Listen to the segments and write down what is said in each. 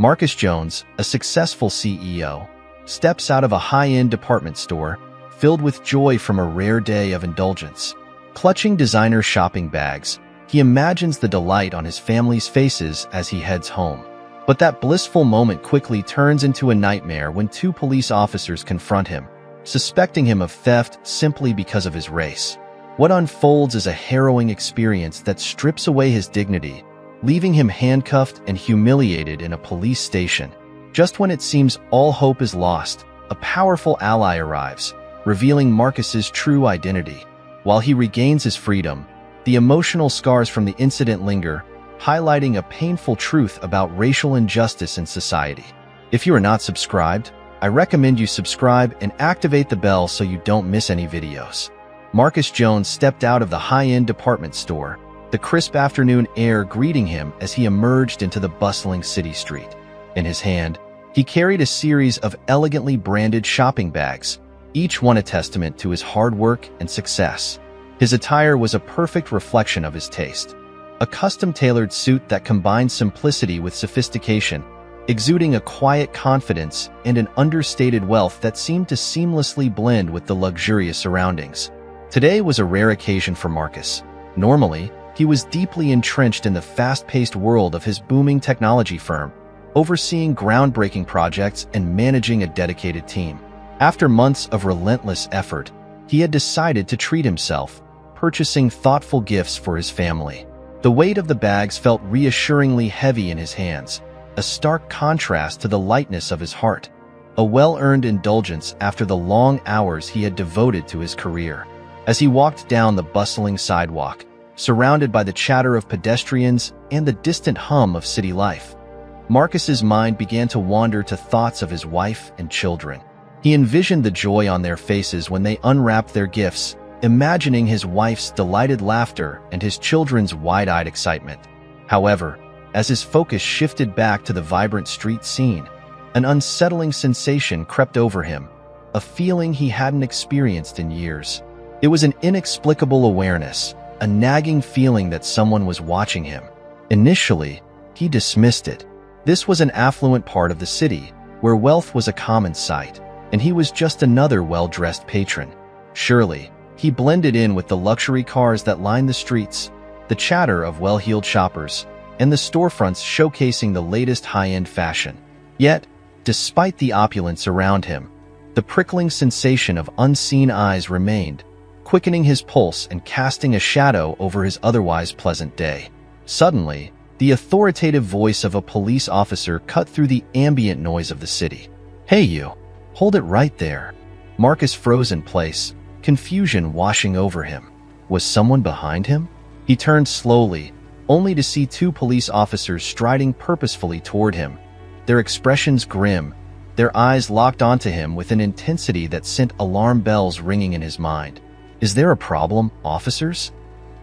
Marcus Jones, a successful CEO, steps out of a high-end department store, filled with joy from a rare day of indulgence. Clutching designer shopping bags, he imagines the delight on his family's faces as he heads home. But that blissful moment quickly turns into a nightmare when two police officers confront him, suspecting him of theft simply because of his race. What unfolds is a harrowing experience that strips away his dignity, leaving him handcuffed and humiliated in a police station. Just when it seems all hope is lost, a powerful ally arrives, revealing Marcus's true identity. While he regains his freedom, the emotional scars from the incident linger, highlighting a painful truth about racial injustice in society. If you are not subscribed, I recommend you subscribe and activate the bell so you don't miss any videos. Marcus Jones stepped out of the high-end department store, the crisp afternoon air greeting him as he emerged into the bustling city street. In his hand, he carried a series of elegantly branded shopping bags, each one a testament to his hard work and success. His attire was a perfect reflection of his taste. A custom-tailored suit that combined simplicity with sophistication, exuding a quiet confidence and an understated wealth that seemed to seamlessly blend with the luxurious surroundings. Today was a rare occasion for Marcus. Normally, he was deeply entrenched in the fast-paced world of his booming technology firm, overseeing groundbreaking projects and managing a dedicated team. After months of relentless effort, he had decided to treat himself, purchasing thoughtful gifts for his family. The weight of the bags felt reassuringly heavy in his hands, a stark contrast to the lightness of his heart, a well-earned indulgence after the long hours he had devoted to his career. As he walked down the bustling sidewalk, surrounded by the chatter of pedestrians and the distant hum of city life, Marcus's mind began to wander to thoughts of his wife and children. He envisioned the joy on their faces when they unwrapped their gifts, imagining his wife's delighted laughter and his children's wide-eyed excitement. However, as his focus shifted back to the vibrant street scene, an unsettling sensation crept over him, a feeling he hadn't experienced in years. It was an inexplicable awareness, a nagging feeling that someone was watching him. Initially, he dismissed it. This was an affluent part of the city, where wealth was a common sight, and he was just another well-dressed patron. Surely, he blended in with the luxury cars that lined the streets, the chatter of well-heeled shoppers, and the storefronts showcasing the latest high-end fashion. Yet, despite the opulence around him, the prickling sensation of unseen eyes remained, quickening his pulse and casting a shadow over his otherwise pleasant day. Suddenly, the authoritative voice of a police officer cut through the ambient noise of the city. "Hey you, hold it right there." Marcus froze in place, confusion washing over him. Was someone behind him? He turned slowly, only to see two police officers striding purposefully toward him, their expressions grim, their eyes locked onto him with an intensity that sent alarm bells ringing in his mind. "Is there a problem, officers?"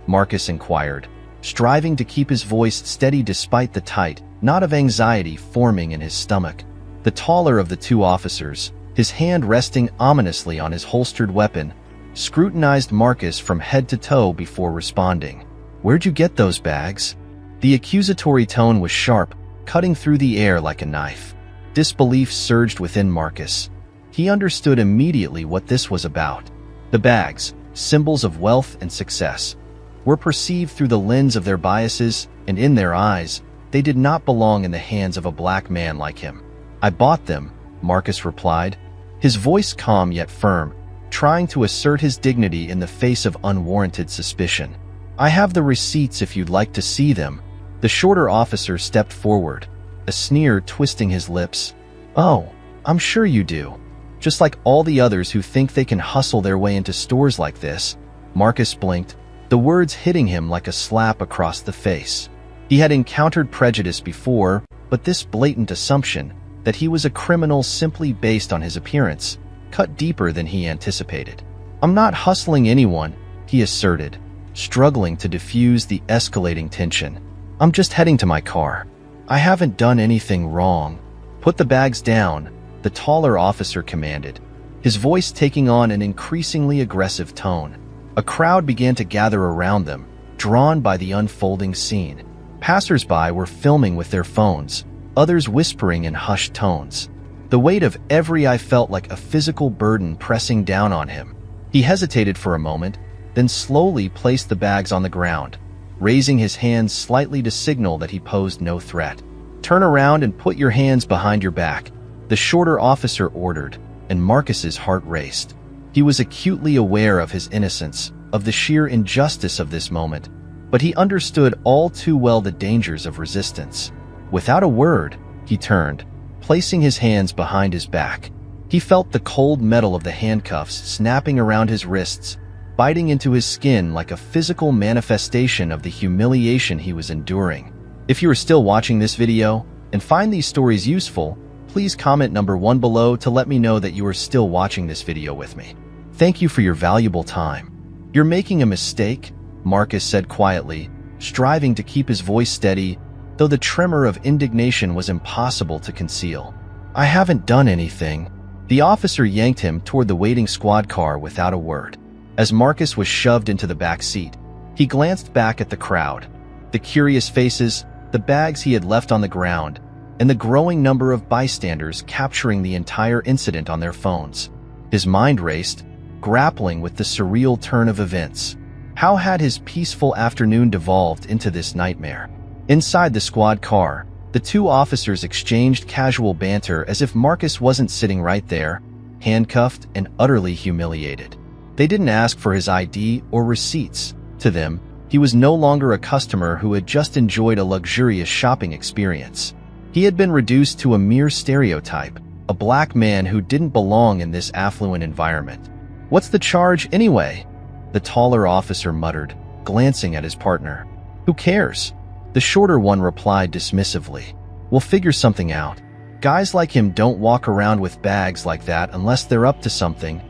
Marcus inquired, striving to keep his voice steady despite the tight knot of anxiety forming in his stomach. The taller of the two officers, his hand resting ominously on his holstered weapon, scrutinized Marcus from head to toe before responding. "Where'd you get those bags?" The accusatory tone was sharp, cutting through the air like a knife. Disbelief surged within Marcus. He understood immediately what this was about. The bags, symbols of wealth and success, were perceived through the lens of their biases, and in their eyes, they did not belong in the hands of a black man like him. "I bought them," Marcus replied, his voice calm yet firm, trying to assert his dignity in the face of unwarranted suspicion. "I have the receipts if you'd like to see them." The shorter officer stepped forward, a sneer twisting his lips. "Oh, I'm sure you do. Just like all the others who think they can hustle their way into stores like this." Marcus blinked, the words hitting him like a slap across the face. He had encountered prejudice before, but this blatant assumption that he was a criminal simply based on his appearance cut deeper than he anticipated. "I'm not hustling anyone," he asserted, struggling to diffuse the escalating tension. "I'm just heading to my car. I haven't done anything wrong." "Put the bags down," the taller officer commanded, his voice taking on an increasingly aggressive tone. A crowd began to gather around them, drawn by the unfolding scene. Passers-by were filming with their phones, others whispering in hushed tones. The weight of every eye felt like a physical burden pressing down on him. He hesitated for a moment, then slowly placed the bags on the ground, raising his hands slightly to signal that he posed no threat. "Turn around and put your hands behind your back," the shorter officer ordered, and Marcus's heart raced. He was acutely aware of his innocence, of the sheer injustice of this moment, but he understood all too well the dangers of resistance. Without a word, he turned, placing his hands behind his back. He felt the cold metal of the handcuffs snapping around his wrists, biting into his skin like a physical manifestation of the humiliation he was enduring. If you are still watching this video and find these stories useful, please comment number 1 below to let me know that you are still watching this video with me. Thank you for your valuable time. "You're making a mistake," Marcus said quietly, striving to keep his voice steady, though the tremor of indignation was impossible to conceal. "I haven't done anything." The officer yanked him toward the waiting squad car without a word. As Marcus was shoved into the back seat, he glanced back at the crowd. The curious faces, the bags he had left on the ground, and the growing number of bystanders capturing the entire incident on their phones. His mind raced, grappling with the surreal turn of events. How had his peaceful afternoon devolved into this nightmare? Inside the squad car, the two officers exchanged casual banter as if Marcus wasn't sitting right there, handcuffed and utterly humiliated. They didn't ask for his ID or receipts. To them, he was no longer a customer who had just enjoyed a luxurious shopping experience. He had been reduced to a mere stereotype, a black man who didn't belong in this affluent environment. "What's the charge anyway?" the taller officer muttered, glancing at his partner. "Who cares?" the shorter one replied dismissively. "We'll figure something out. Guys like him don't walk around with bags like that unless they're up to something."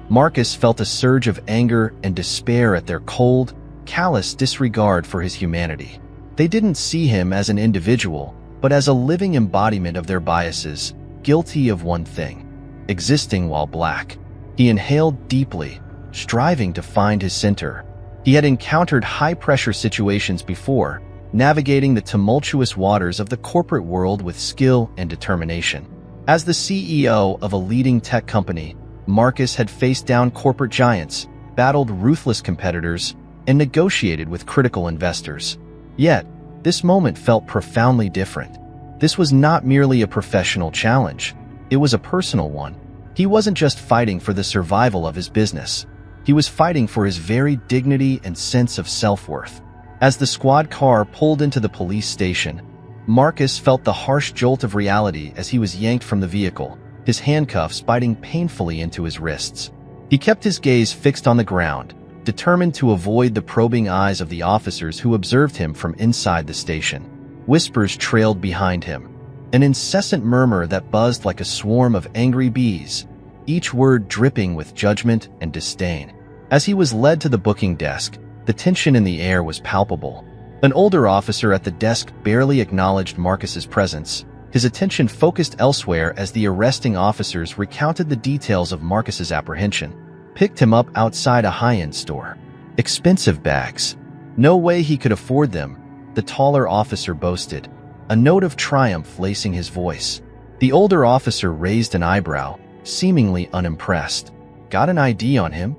Marcus felt a surge of anger and despair at their cold, callous disregard for his humanity. They didn't see him as an individual, but as a living embodiment of their biases, guilty of one thing: existing while black. He inhaled deeply, striving to find his center. He had encountered high-pressure situations before, navigating the tumultuous waters of the corporate world with skill and determination. As the CEO of a leading tech company, Marcus had faced down corporate giants, battled ruthless competitors, and negotiated with critical investors. Yet, this moment felt profoundly different. This was not merely a professional challenge, it was a personal one. He wasn't just fighting for the survival of his business. He was fighting for his very dignity and sense of self-worth. As the squad car pulled into the police station, Marcus felt the harsh jolt of reality as he was yanked from the vehicle, his handcuffs biting painfully into his wrists. He kept his gaze fixed on the ground, determined to avoid the probing eyes of the officers who observed him from inside the station. Whispers trailed behind him, an incessant murmur that buzzed like a swarm of angry bees, each word dripping with judgment and disdain. As he was led to the booking desk, the tension in the air was palpable. An older officer at the desk barely acknowledged Marcus's presence, his attention focused elsewhere as the arresting officers recounted the details of Marcus's apprehension. Picked him up outside a high-end store. Expensive bags. No way he could afford them, the taller officer boasted, a note of triumph lacing his voice. The older officer raised an eyebrow, seemingly unimpressed. Got an ID on him?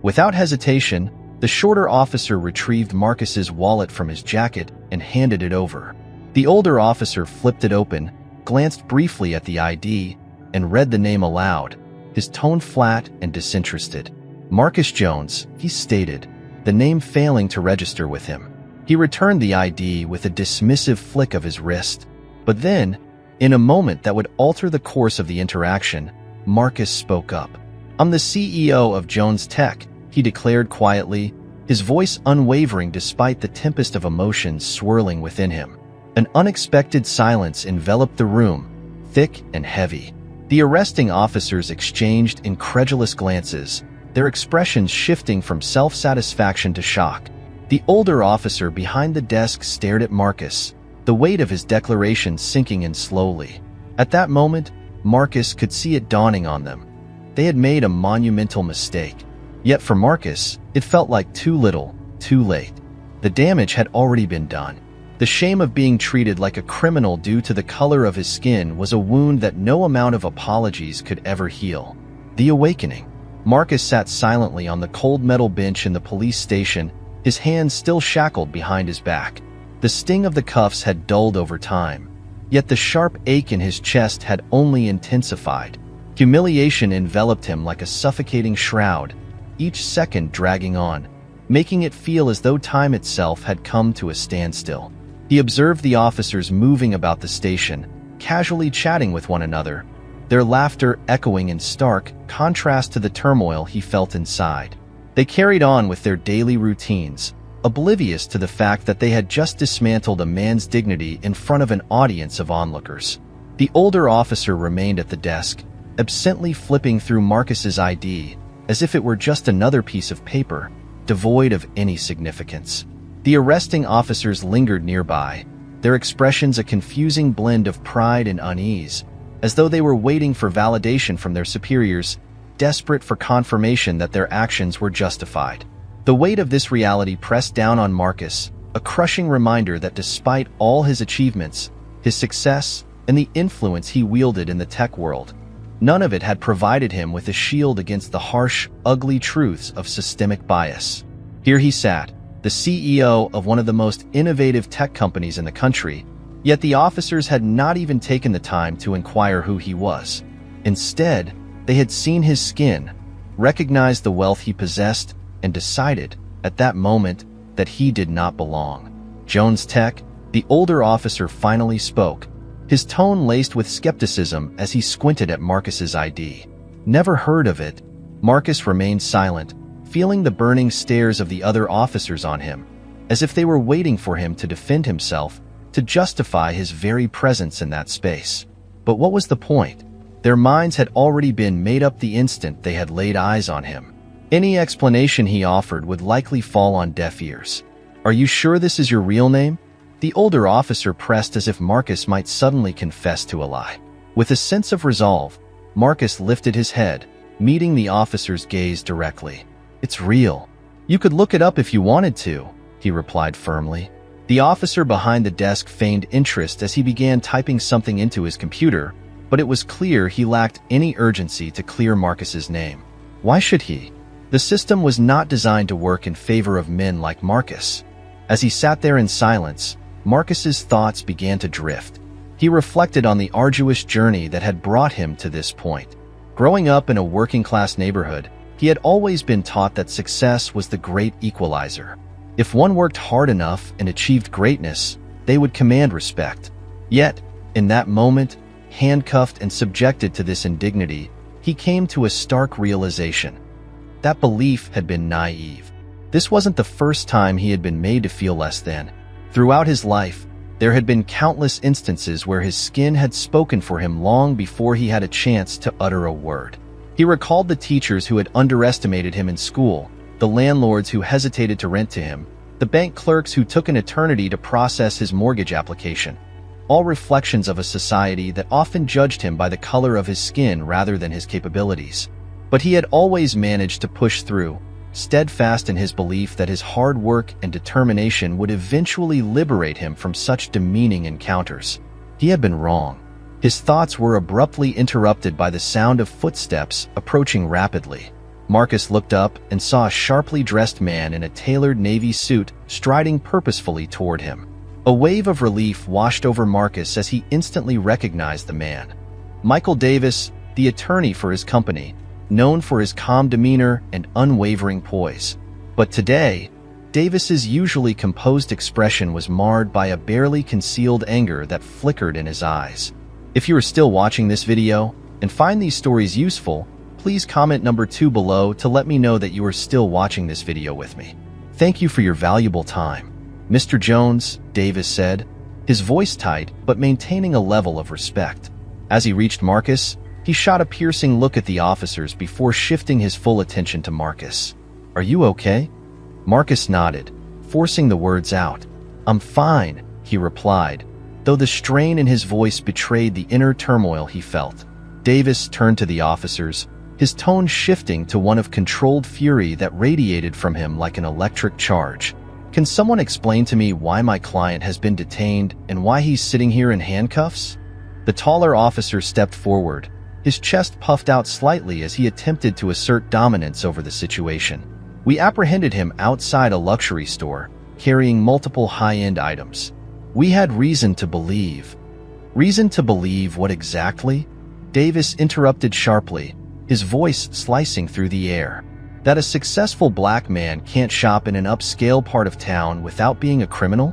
Without hesitation, the shorter officer retrieved Marcus's wallet from his jacket and handed it over. The older officer flipped it open, glanced briefly at the ID, and read the name aloud, his tone flat and disinterested. "Marcus Jones," he stated, the name failing to register with him. He returned the ID with a dismissive flick of his wrist. But then, in a moment that would alter the course of the interaction, Marcus spoke up. "I'm the CEO of Jones Tech," he declared quietly, his voice unwavering despite the tempest of emotions swirling within him. An unexpected silence enveloped the room, thick and heavy. The arresting officers exchanged incredulous glances, their expressions shifting from self-satisfaction to shock. The older officer behind the desk stared at Marcus, the weight of his declaration sinking in slowly. At that moment, Marcus could see it dawning on them. They had made a monumental mistake. Yet for Marcus, it felt like too little, too late. The damage had already been done. The shame of being treated like a criminal due to the color of his skin was a wound that no amount of apologies could ever heal. The awakening. Marcus sat silently on the cold metal bench in the police station, his hands still shackled behind his back. The sting of the cuffs had dulled over time, yet the sharp ache in his chest had only intensified. Humiliation enveloped him like a suffocating shroud, each second dragging on, making it feel as though time itself had come to a standstill. He observed the officers moving about the station, casually chatting with one another, their laughter echoing in stark contrast to the turmoil he felt inside. They carried on with their daily routines, oblivious to the fact that they had just dismantled a man's dignity in front of an audience of onlookers. The older officer remained at the desk, absently flipping through Marcus's ID, as if it were just another piece of paper, devoid of any significance. The arresting officers lingered nearby, their expressions a confusing blend of pride and unease, as though they were waiting for validation from their superiors, desperate for confirmation that their actions were justified. The weight of this reality pressed down on Marcus, a crushing reminder that despite all his achievements, his success, and the influence he wielded in the tech world, none of it had provided him with a shield against the harsh, ugly truths of systemic bias. Here he sat, the CEO of one of the most innovative tech companies in the country, yet the officers had not even taken the time to inquire who he was. Instead, they had seen his skin, recognized the wealth he possessed, and decided, at that moment, that he did not belong. Jones Tech, the older officer, finally spoke, his tone laced with skepticism as he squinted at Marcus's ID. Never heard of it. Marcus remained silent, feeling the burning stares of the other officers on him, as if they were waiting for him to defend himself, to justify his very presence in that space. But what was the point? Their minds had already been made up the instant they had laid eyes on him. Any explanation he offered would likely fall on deaf ears. "Are you sure this is your real name?" The older officer pressed as if Marcus might suddenly confess to a lie. With a sense of resolve, Marcus lifted his head, meeting the officer's gaze directly. "It's real. You could look it up if you wanted to," he replied firmly. The officer behind the desk feigned interest as he began typing something into his computer, but it was clear he lacked any urgency to clear Marcus's name. Why should he? The system was not designed to work in favor of men like Marcus. As he sat there in silence, Marcus's thoughts began to drift. He reflected on the arduous journey that had brought him to this point. Growing up in a working-class neighborhood, he had always been taught that success was the great equalizer. If one worked hard enough and achieved greatness, they would command respect. Yet, in that moment, handcuffed and subjected to this indignity, he came to a stark realization. That belief had been naive. This wasn't the first time he had been made to feel less than. Throughout his life, there had been countless instances where his skin had spoken for him long before he had a chance to utter a word. He recalled the teachers who had underestimated him in school, the landlords who hesitated to rent to him, the bank clerks who took an eternity to process his mortgage application, all reflections of a society that often judged him by the color of his skin rather than his capabilities. But he had always managed to push through, steadfast in his belief that his hard work and determination would eventually liberate him from such demeaning encounters. He had been wrong. His thoughts were abruptly interrupted by the sound of footsteps approaching rapidly. Marcus looked up and saw a sharply dressed man in a tailored navy suit striding purposefully toward him. A wave of relief washed over Marcus as he instantly recognized the man. Michael Davis, the attorney for his company, known for his calm demeanor and unwavering poise. But today, Davis's usually composed expression was marred by a barely concealed anger that flickered in his eyes. If you are still watching this video and find these stories useful, please comment number 2 below to let me know that you are still watching this video with me. Thank you for your valuable time. Mr. Jones, Davis said, his voice tight but maintaining a level of respect. As he reached Marcus, he shot a piercing look at the officers before shifting his full attention to Marcus. "Are you okay?" Marcus nodded, forcing the words out. "I'm fine," he replied, though the strain in his voice betrayed the inner turmoil he felt. Davis turned to the officers, his tone shifting to one of controlled fury that radiated from him like an electric charge. Can someone explain to me why my client has been detained and why he's sitting here in handcuffs? The taller officer stepped forward, his chest puffed out slightly as he attempted to assert dominance over the situation. We apprehended him outside a luxury store, carrying multiple high-end items. We had reason to believe. Reason to believe what exactly? Davis interrupted sharply, his voice slicing through the air. That a successful black man can't shop in an upscale part of town without being a criminal?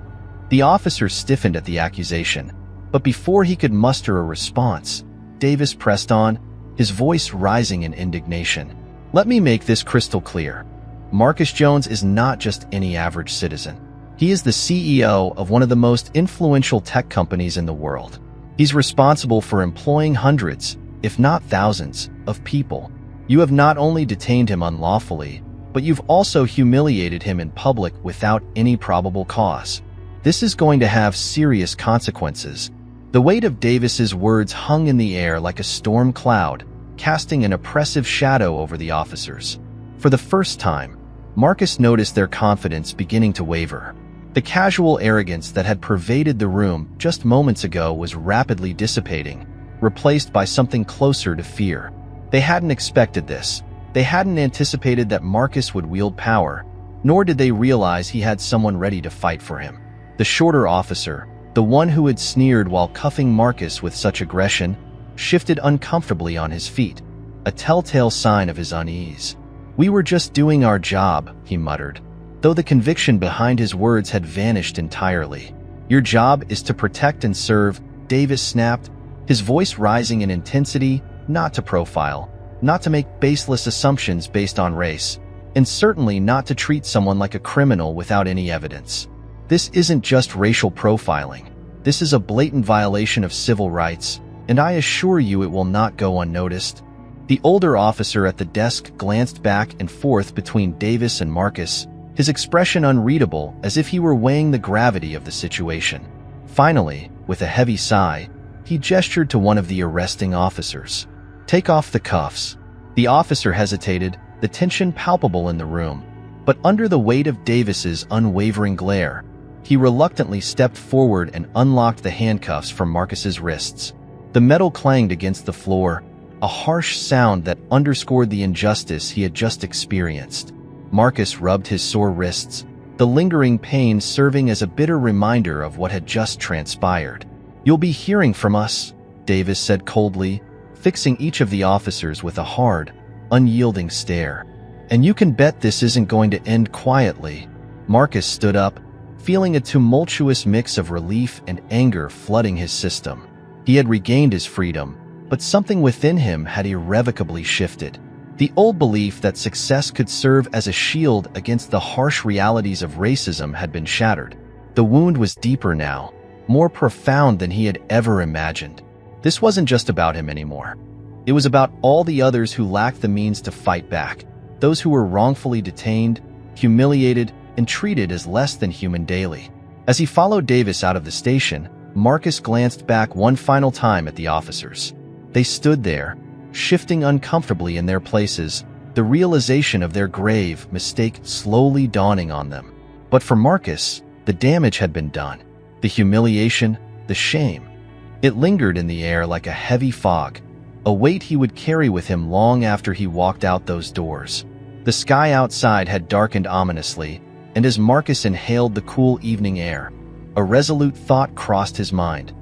The officer stiffened at the accusation, but before he could muster a response, Davis pressed on, his voice rising in indignation. Let me make this crystal clear. Marcus Jones is not just any average citizen. He is the CEO of one of the most influential tech companies in the world. He's responsible for employing hundreds, if not thousands, of people. You have not only detained him unlawfully, but you've also humiliated him in public without any probable cause. This is going to have serious consequences. The weight of Davis's words hung in the air like a storm cloud, casting an oppressive shadow over the officers. For the first time, Marcus noticed their confidence beginning to waver. The casual arrogance that had pervaded the room just moments ago was rapidly dissipating, replaced by something closer to fear. They hadn't expected this. They hadn't anticipated that Marcus would wield power, nor did they realize he had someone ready to fight for him. The shorter officer, the one who had sneered while cuffing Marcus with such aggression, shifted uncomfortably on his feet, a telltale sign of his unease. "We were just doing our job," he muttered, though the conviction behind his words had vanished entirely. "Your job is to protect and serve," Davis snapped, his voice rising in intensity, not to profile, not to make baseless assumptions based on race, and certainly not to treat someone like a criminal without any evidence. This isn't just racial profiling. This is a blatant violation of civil rights, and I assure you it will not go unnoticed. The older officer at the desk glanced back and forth between Davis and Marcus, his expression unreadable as if he were weighing the gravity of the situation. Finally, with a heavy sigh, he gestured to one of the arresting officers. "Take off the cuffs." The officer hesitated, the tension palpable in the room, but under the weight of Davis's unwavering glare, he reluctantly stepped forward and unlocked the handcuffs from Marcus's wrists. The metal clanged against the floor, a harsh sound that underscored the injustice he had just experienced. Marcus rubbed his sore wrists, the lingering pain serving as a bitter reminder of what had just transpired. "You'll be hearing from us," Davis said coldly, fixing each of the officers with a hard, unyielding stare. "And you can bet this isn't going to end quietly." Marcus stood up, feeling a tumultuous mix of relief and anger flooding his system. He had regained his freedom, but something within him had irrevocably shifted. The old belief that success could serve as a shield against the harsh realities of racism had been shattered. The wound was deeper now, more profound than he had ever imagined. This wasn't just about him anymore. It was about all the others who lacked the means to fight back, those who were wrongfully detained, humiliated, and treated as less than human daily. As he followed Davis out of the station, Marcus glanced back one final time at the officers. They stood there, shifting uncomfortably in their places, the realization of their grave mistake slowly dawning on them. But for Marcus, the damage had been done. The humiliation, the shame. It lingered in the air like a heavy fog, a weight he would carry with him long after he walked out those doors. The sky outside had darkened ominously, and as Marcus inhaled the cool evening air, a resolute thought crossed his mind.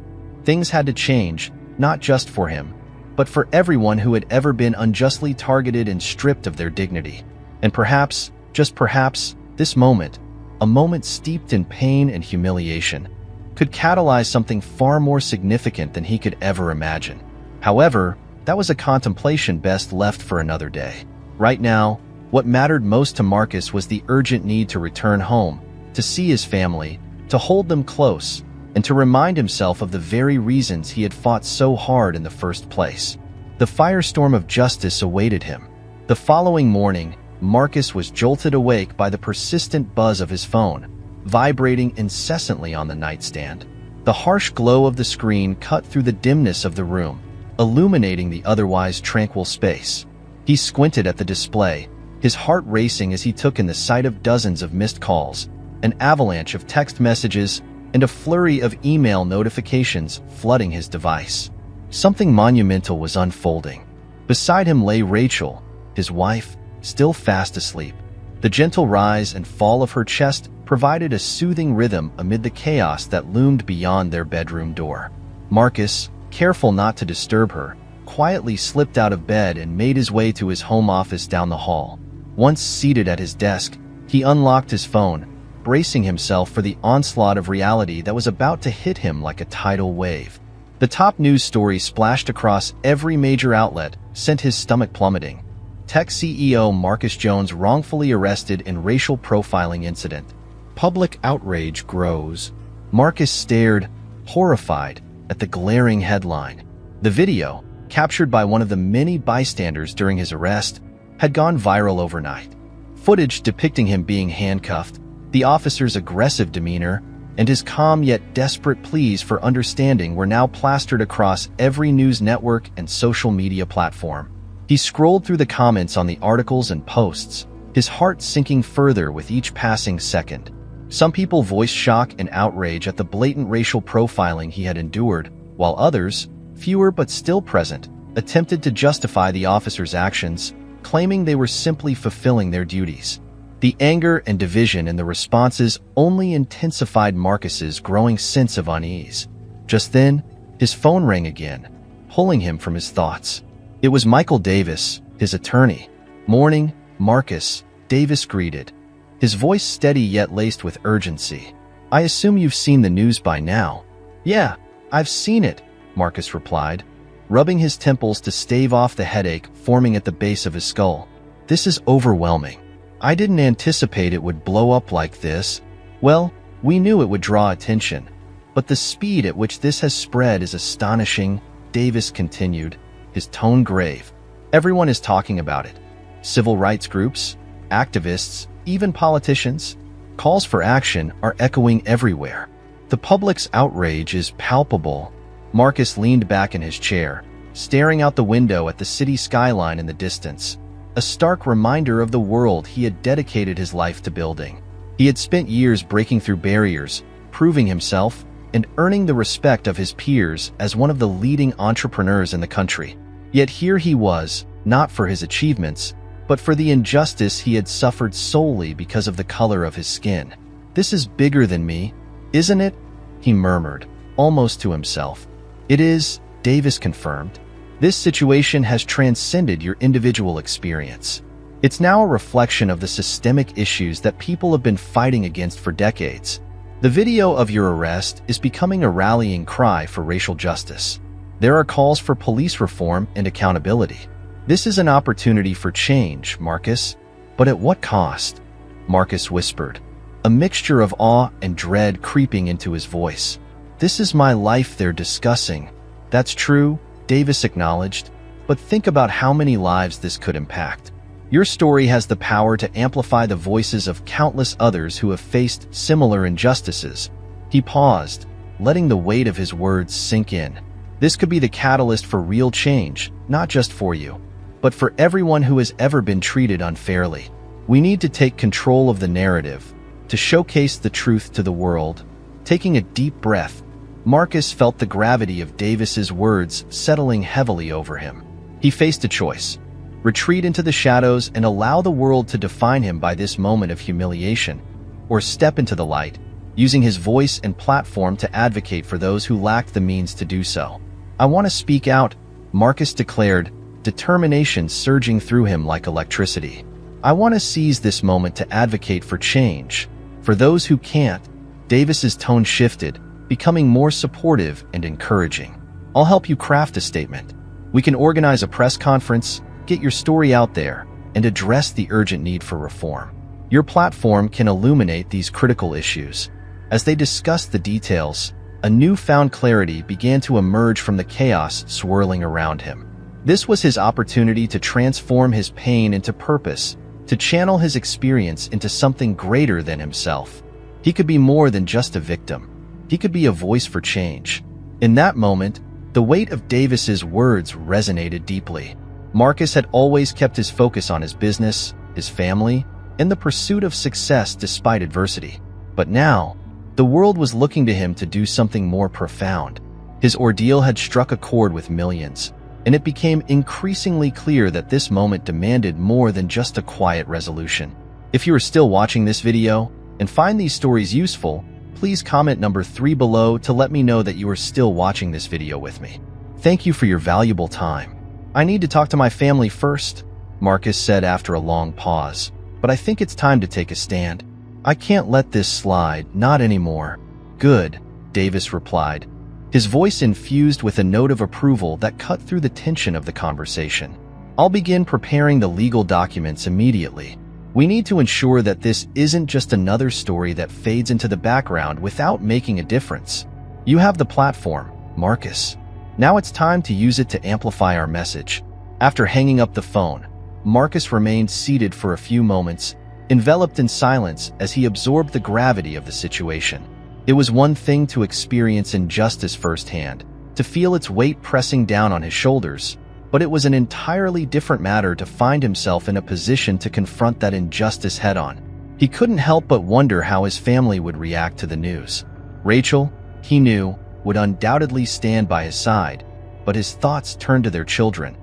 Things had to change, not just for him, but for everyone who had ever been unjustly targeted and stripped of their dignity. And perhaps, just perhaps, this moment, a moment steeped in pain and humiliation, could catalyze something far more significant than he could ever imagine. However, that was a contemplation best left for another day. Right now, what mattered most to Marcus was the urgent need to return home, to see his family, to hold them close, and to remind himself of the very reasons he had fought so hard in the first place. The firestorm of justice awaited him. The following morning, Marcus was jolted awake by the persistent buzz of his phone, vibrating incessantly on the nightstand. The harsh glow of the screen cut through the dimness of the room, illuminating the otherwise tranquil space. He squinted at the display, his heart racing as he took in the sight of dozens of missed calls, an avalanche of text messages, and a flurry of email notifications flooding his device. Something monumental was unfolding. Beside him lay Rachel, his wife, still fast asleep. The gentle rise and fall of her chest provided a soothing rhythm amid the chaos that loomed beyond their bedroom door. Marcus, careful not to disturb her, quietly slipped out of bed and made his way to his home office down the hall. Once seated at his desk, he unlocked his phone, bracing himself for the onslaught of reality that was about to hit him like a tidal wave. The top news story splashed across every major outlet sent his stomach plummeting. Tech CEO Marcus Jones wrongfully arrested in racial profiling incident. Public outrage grows. Marcus stared, horrified, at the glaring headline. The video, captured by one of the many bystanders during his arrest, had gone viral overnight. Footage depicting him being handcuffed, the officer's aggressive demeanor, and his calm yet desperate pleas for understanding were now plastered across every news network and social media platform. He scrolled through the comments on the articles and posts, his heart sinking further with each passing second. Some people voiced shock and outrage at the blatant racial profiling he had endured, while others, fewer but still present, attempted to justify the officer's actions, claiming they were simply fulfilling their duties. The anger and division in the responses only intensified Marcus's growing sense of unease. Just then, his phone rang again, pulling him from his thoughts. It was Michael Davis, his attorney. "Morning, Marcus," Davis greeted, his voice steady yet laced with urgency. "I assume you've seen the news by now." "Yeah, I've seen it," Marcus replied, rubbing his temples to stave off the headache forming at the base of his skull. "This is overwhelming. I didn't anticipate it would blow up like this. Well, we knew it would draw attention, but the speed at which this has spread is astonishing," Davis continued, his tone grave. "Everyone is talking about it. Civil rights groups, activists, even politicians. Calls for action are echoing everywhere. The public's outrage is palpable." Marcus leaned back in his chair, staring out the window at the city skyline in the distance, a stark reminder of the world he had dedicated his life to building. He had spent years breaking through barriers, proving himself, and earning the respect of his peers as one of the leading entrepreneurs in the country. Yet here he was, not for his achievements, but for the injustice he had suffered solely because of the color of his skin. "This is bigger than me, isn't it?" he murmured, almost to himself. "It is," Davis confirmed. "This situation has transcended your individual experience. It's now a reflection of the systemic issues that people have been fighting against for decades. The video of your arrest is becoming a rallying cry for racial justice. There are calls for police reform and accountability. This is an opportunity for change, Marcus. But at what cost?" Marcus whispered, a mixture of awe and dread creeping into his voice. "This is my life they're discussing." "That's true," Davis acknowledged, "but think about how many lives this could impact. Your story has the power to amplify the voices of countless others who have faced similar injustices." He paused, letting the weight of his words sink in. "This could be the catalyst for real change, not just for you, but for everyone who has ever been treated unfairly. We need to take control of the narrative, to showcase the truth to the world." Taking a deep breath, Marcus felt the gravity of Davis's words settling heavily over him. He faced a choice: retreat into the shadows and allow the world to define him by this moment of humiliation, or step into the light, using his voice and platform to advocate for those who lacked the means to do so. "I want to speak out," Marcus declared, determination surging through him like electricity. "I want to seize this moment to advocate for change. For those who can't." Davis's tone shifted, becoming more supportive and encouraging. "I'll help you craft a statement. We can organize a press conference, get your story out there, and address the urgent need for reform. Your platform can illuminate these critical issues." As they discussed the details, a newfound clarity began to emerge from the chaos swirling around him. This was his opportunity to transform his pain into purpose, to channel his experience into something greater than himself. He could be more than just a victim. He could be a voice for change. In that moment, the weight of Davis's words resonated deeply. Marcus had always kept his focus on his business, his family, and the pursuit of success despite adversity. But now, the world was looking to him to do something more profound. His ordeal had struck a chord with millions, and it became increasingly clear that this moment demanded more than just a quiet resolution. If you are still watching this video and find these stories useful, please comment number 3 below to let me know that you are still watching this video with me. Thank you for your valuable time. I need to talk to my family first, Marcus said after a long pause, but I think it's time to take a stand. I can't let this slide, not anymore. Good, Davis replied, his voice infused with a note of approval that cut through the tension of the conversation. I'll begin preparing the legal documents immediately. We need to ensure that this isn't just another story that fades into the background without making a difference. You have the platform, Marcus. Now it's time to use it to amplify our message. After hanging up the phone, Marcus remained seated for a few moments, enveloped in silence as he absorbed the gravity of the situation. It was one thing to experience injustice firsthand, to feel its weight pressing down on his shoulders, but it was an entirely different matter to find himself in a position to confront that injustice head-on. He couldn't help but wonder how his family would react to the news. Rachel, he knew, would undoubtedly stand by his side, but his thoughts turned to their children.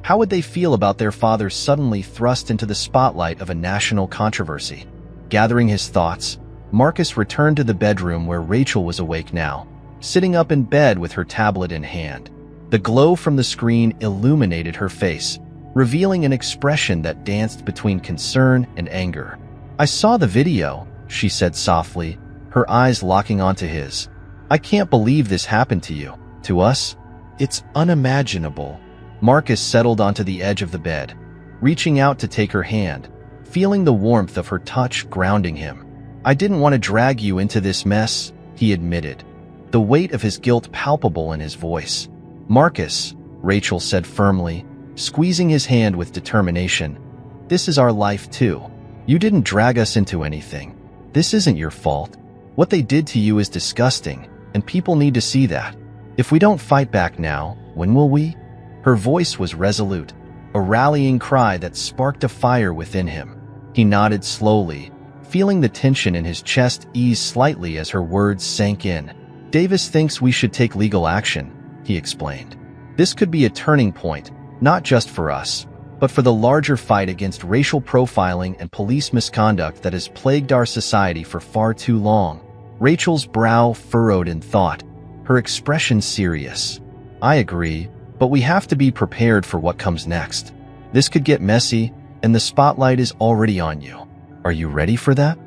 How would they feel about their father suddenly thrust into the spotlight of a national controversy? Gathering his thoughts, Marcus returned to the bedroom where Rachel was awake now, sitting up in bed with her tablet in hand. The glow from the screen illuminated her face, revealing an expression that danced between concern and anger. I saw the video, she said softly, her eyes locking onto his. I can't believe this happened to you. To us? It's unimaginable. Marcus settled onto the edge of the bed, reaching out to take her hand, feeling the warmth of her touch grounding him. I didn't want to drag you into this mess, he admitted, the weight of his guilt palpable in his voice. Marcus, Rachel said firmly, squeezing his hand with determination, this is our life too. You didn't drag us into anything. This isn't your fault. What they did to you is disgusting, and people need to see that. If we don't fight back now, when will we? Her voice was resolute, a rallying cry that sparked a fire within him. He nodded slowly, feeling the tension in his chest ease slightly as her words sank in. Davis thinks we should take legal action, he explained. This could be a turning point, not just for us, but for the larger fight against racial profiling and police misconduct that has plagued our society for far too long. Rachel's brow furrowed in thought, her expression serious. I agree, but we have to be prepared for what comes next. This could get messy, and the spotlight is already on you. Are you ready for that?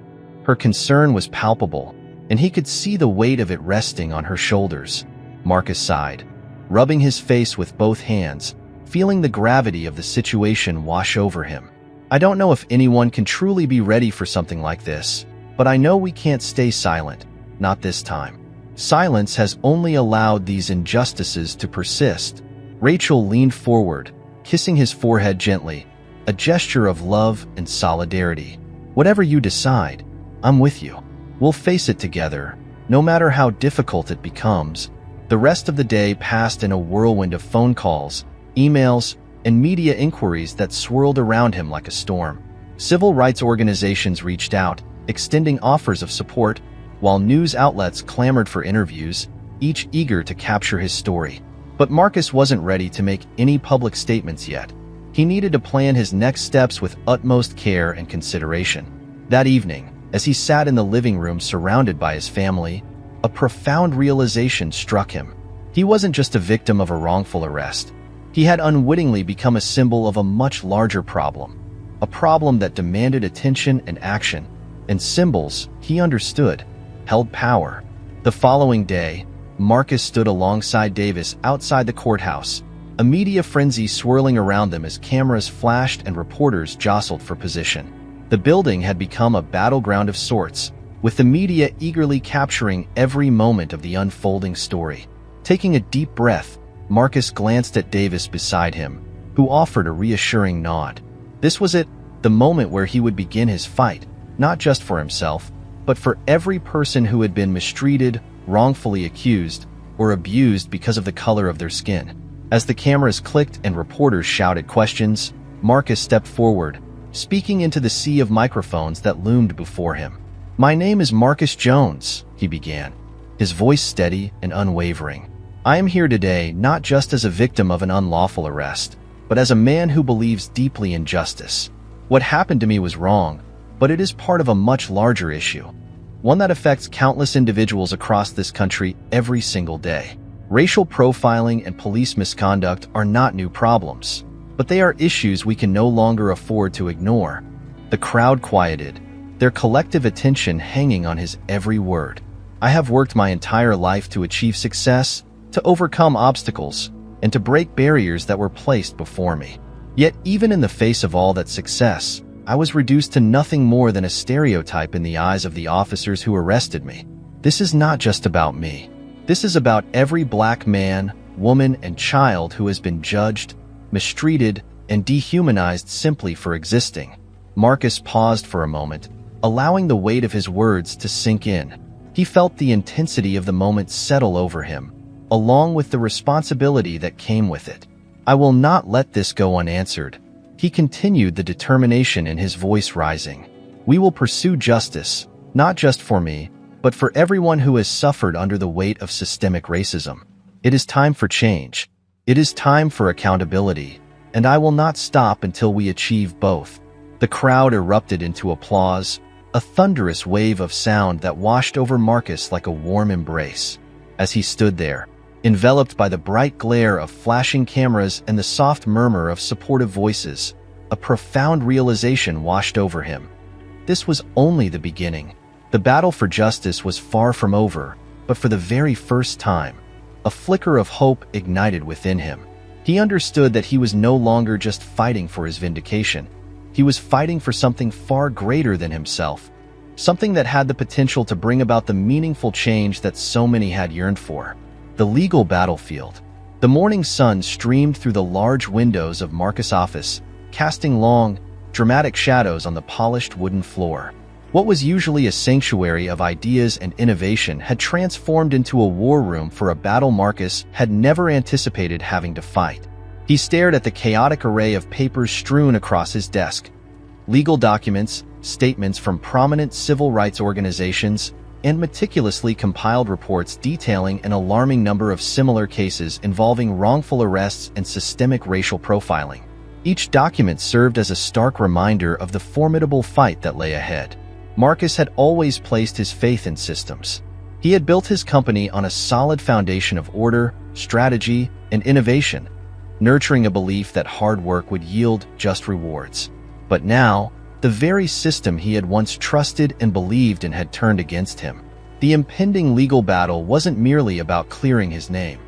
Her concern was palpable, and he could see the weight of it resting on her shoulders. Marcus sighed, rubbing his face with both hands, feeling the gravity of the situation wash over him. I don't know if anyone can truly be ready for something like this, but I know we can't stay silent, not this time. Silence has only allowed these injustices to persist. Rachel leaned forward, kissing his forehead gently, a gesture of love and solidarity. Whatever you decide, I'm with you. We'll face it together, no matter how difficult it becomes. The rest of the day passed in a whirlwind of phone calls, emails, and media inquiries that swirled around him like a storm. Civil rights organizations reached out, extending offers of support, while news outlets clamored for interviews, each eager to capture his story. But Marcus wasn't ready to make any public statements yet. He needed to plan his next steps with utmost care and consideration. That evening, as he sat in the living room surrounded by his family, a profound realization struck him. He wasn't just a victim of a wrongful arrest. He had unwittingly become a symbol of a much larger problem, a problem that demanded attention and action, and symbols, he understood, held power. The following day, Marcus stood alongside Davis outside the courthouse, a media frenzy swirling around them as cameras flashed and reporters jostled for position. The building had become a battleground of sorts, with the media eagerly capturing every moment of the unfolding story. Taking a deep breath, Marcus glanced at Davis beside him, who offered a reassuring nod. This was it, the moment where he would begin his fight, not just for himself, but for every person who had been mistreated, wrongfully accused, or abused because of the color of their skin. As the cameras clicked and reporters shouted questions, Marcus stepped forward, speaking into the sea of microphones that loomed before him. "My name is Marcus Jones," he began, his voice steady and unwavering. "I am here today not just as a victim of an unlawful arrest, but as a man who believes deeply in justice. What happened to me was wrong, but it is part of a much larger issue, one that affects countless individuals across this country every single day. Racial profiling and police misconduct are not new problems, but they are issues we can no longer afford to ignore." The crowd quieted, their collective attention hanging on his every word. "I have worked my entire life to achieve success, to overcome obstacles, and to break barriers that were placed before me. Yet even in the face of all that success, I was reduced to nothing more than a stereotype in the eyes of the officers who arrested me. This is not just about me. This is about every black man, woman, and child who has been judged, mistreated, and dehumanized simply for existing." Marcus paused for a moment, allowing the weight of his words to sink in. He felt the intensity of the moment settle over him, along with the responsibility that came with it. "I will not let this go unanswered," he continued, the determination in his voice rising. "We will pursue justice, not just for me, but for everyone who has suffered under the weight of systemic racism. It is time for change. It is time for accountability, and I will not stop until we achieve both." The crowd erupted into applause, a thunderous wave of sound that washed over Marcus like a warm embrace. As he stood there, enveloped by the bright glare of flashing cameras and the soft murmur of supportive voices, a profound realization washed over him. This was only the beginning. The battle for justice was far from over, but for the very first time, a flicker of hope ignited within him. He understood that he was no longer just fighting for his vindication. He was fighting for something far greater than himself, something that had the potential to bring about the meaningful change that so many had yearned for. The legal battlefield. The morning sun streamed through the large windows of Marcus' office, casting long, dramatic shadows on the polished wooden floor. What was usually a sanctuary of ideas and innovation had transformed into a war room for a battle Marcus had never anticipated having to fight. He stared at the chaotic array of papers strewn across his desk. Legal documents, statements from prominent civil rights organizations, and meticulously compiled reports detailing an alarming number of similar cases involving wrongful arrests and systemic racial profiling. Each document served as a stark reminder of the formidable fight that lay ahead. Marcus had always placed his faith in systems. He had built his company on a solid foundation of order, strategy, and innovation, nurturing a belief that hard work would yield just rewards. But now, the very system he had once trusted and believed in had turned against him. The impending legal battle wasn't merely about clearing his name.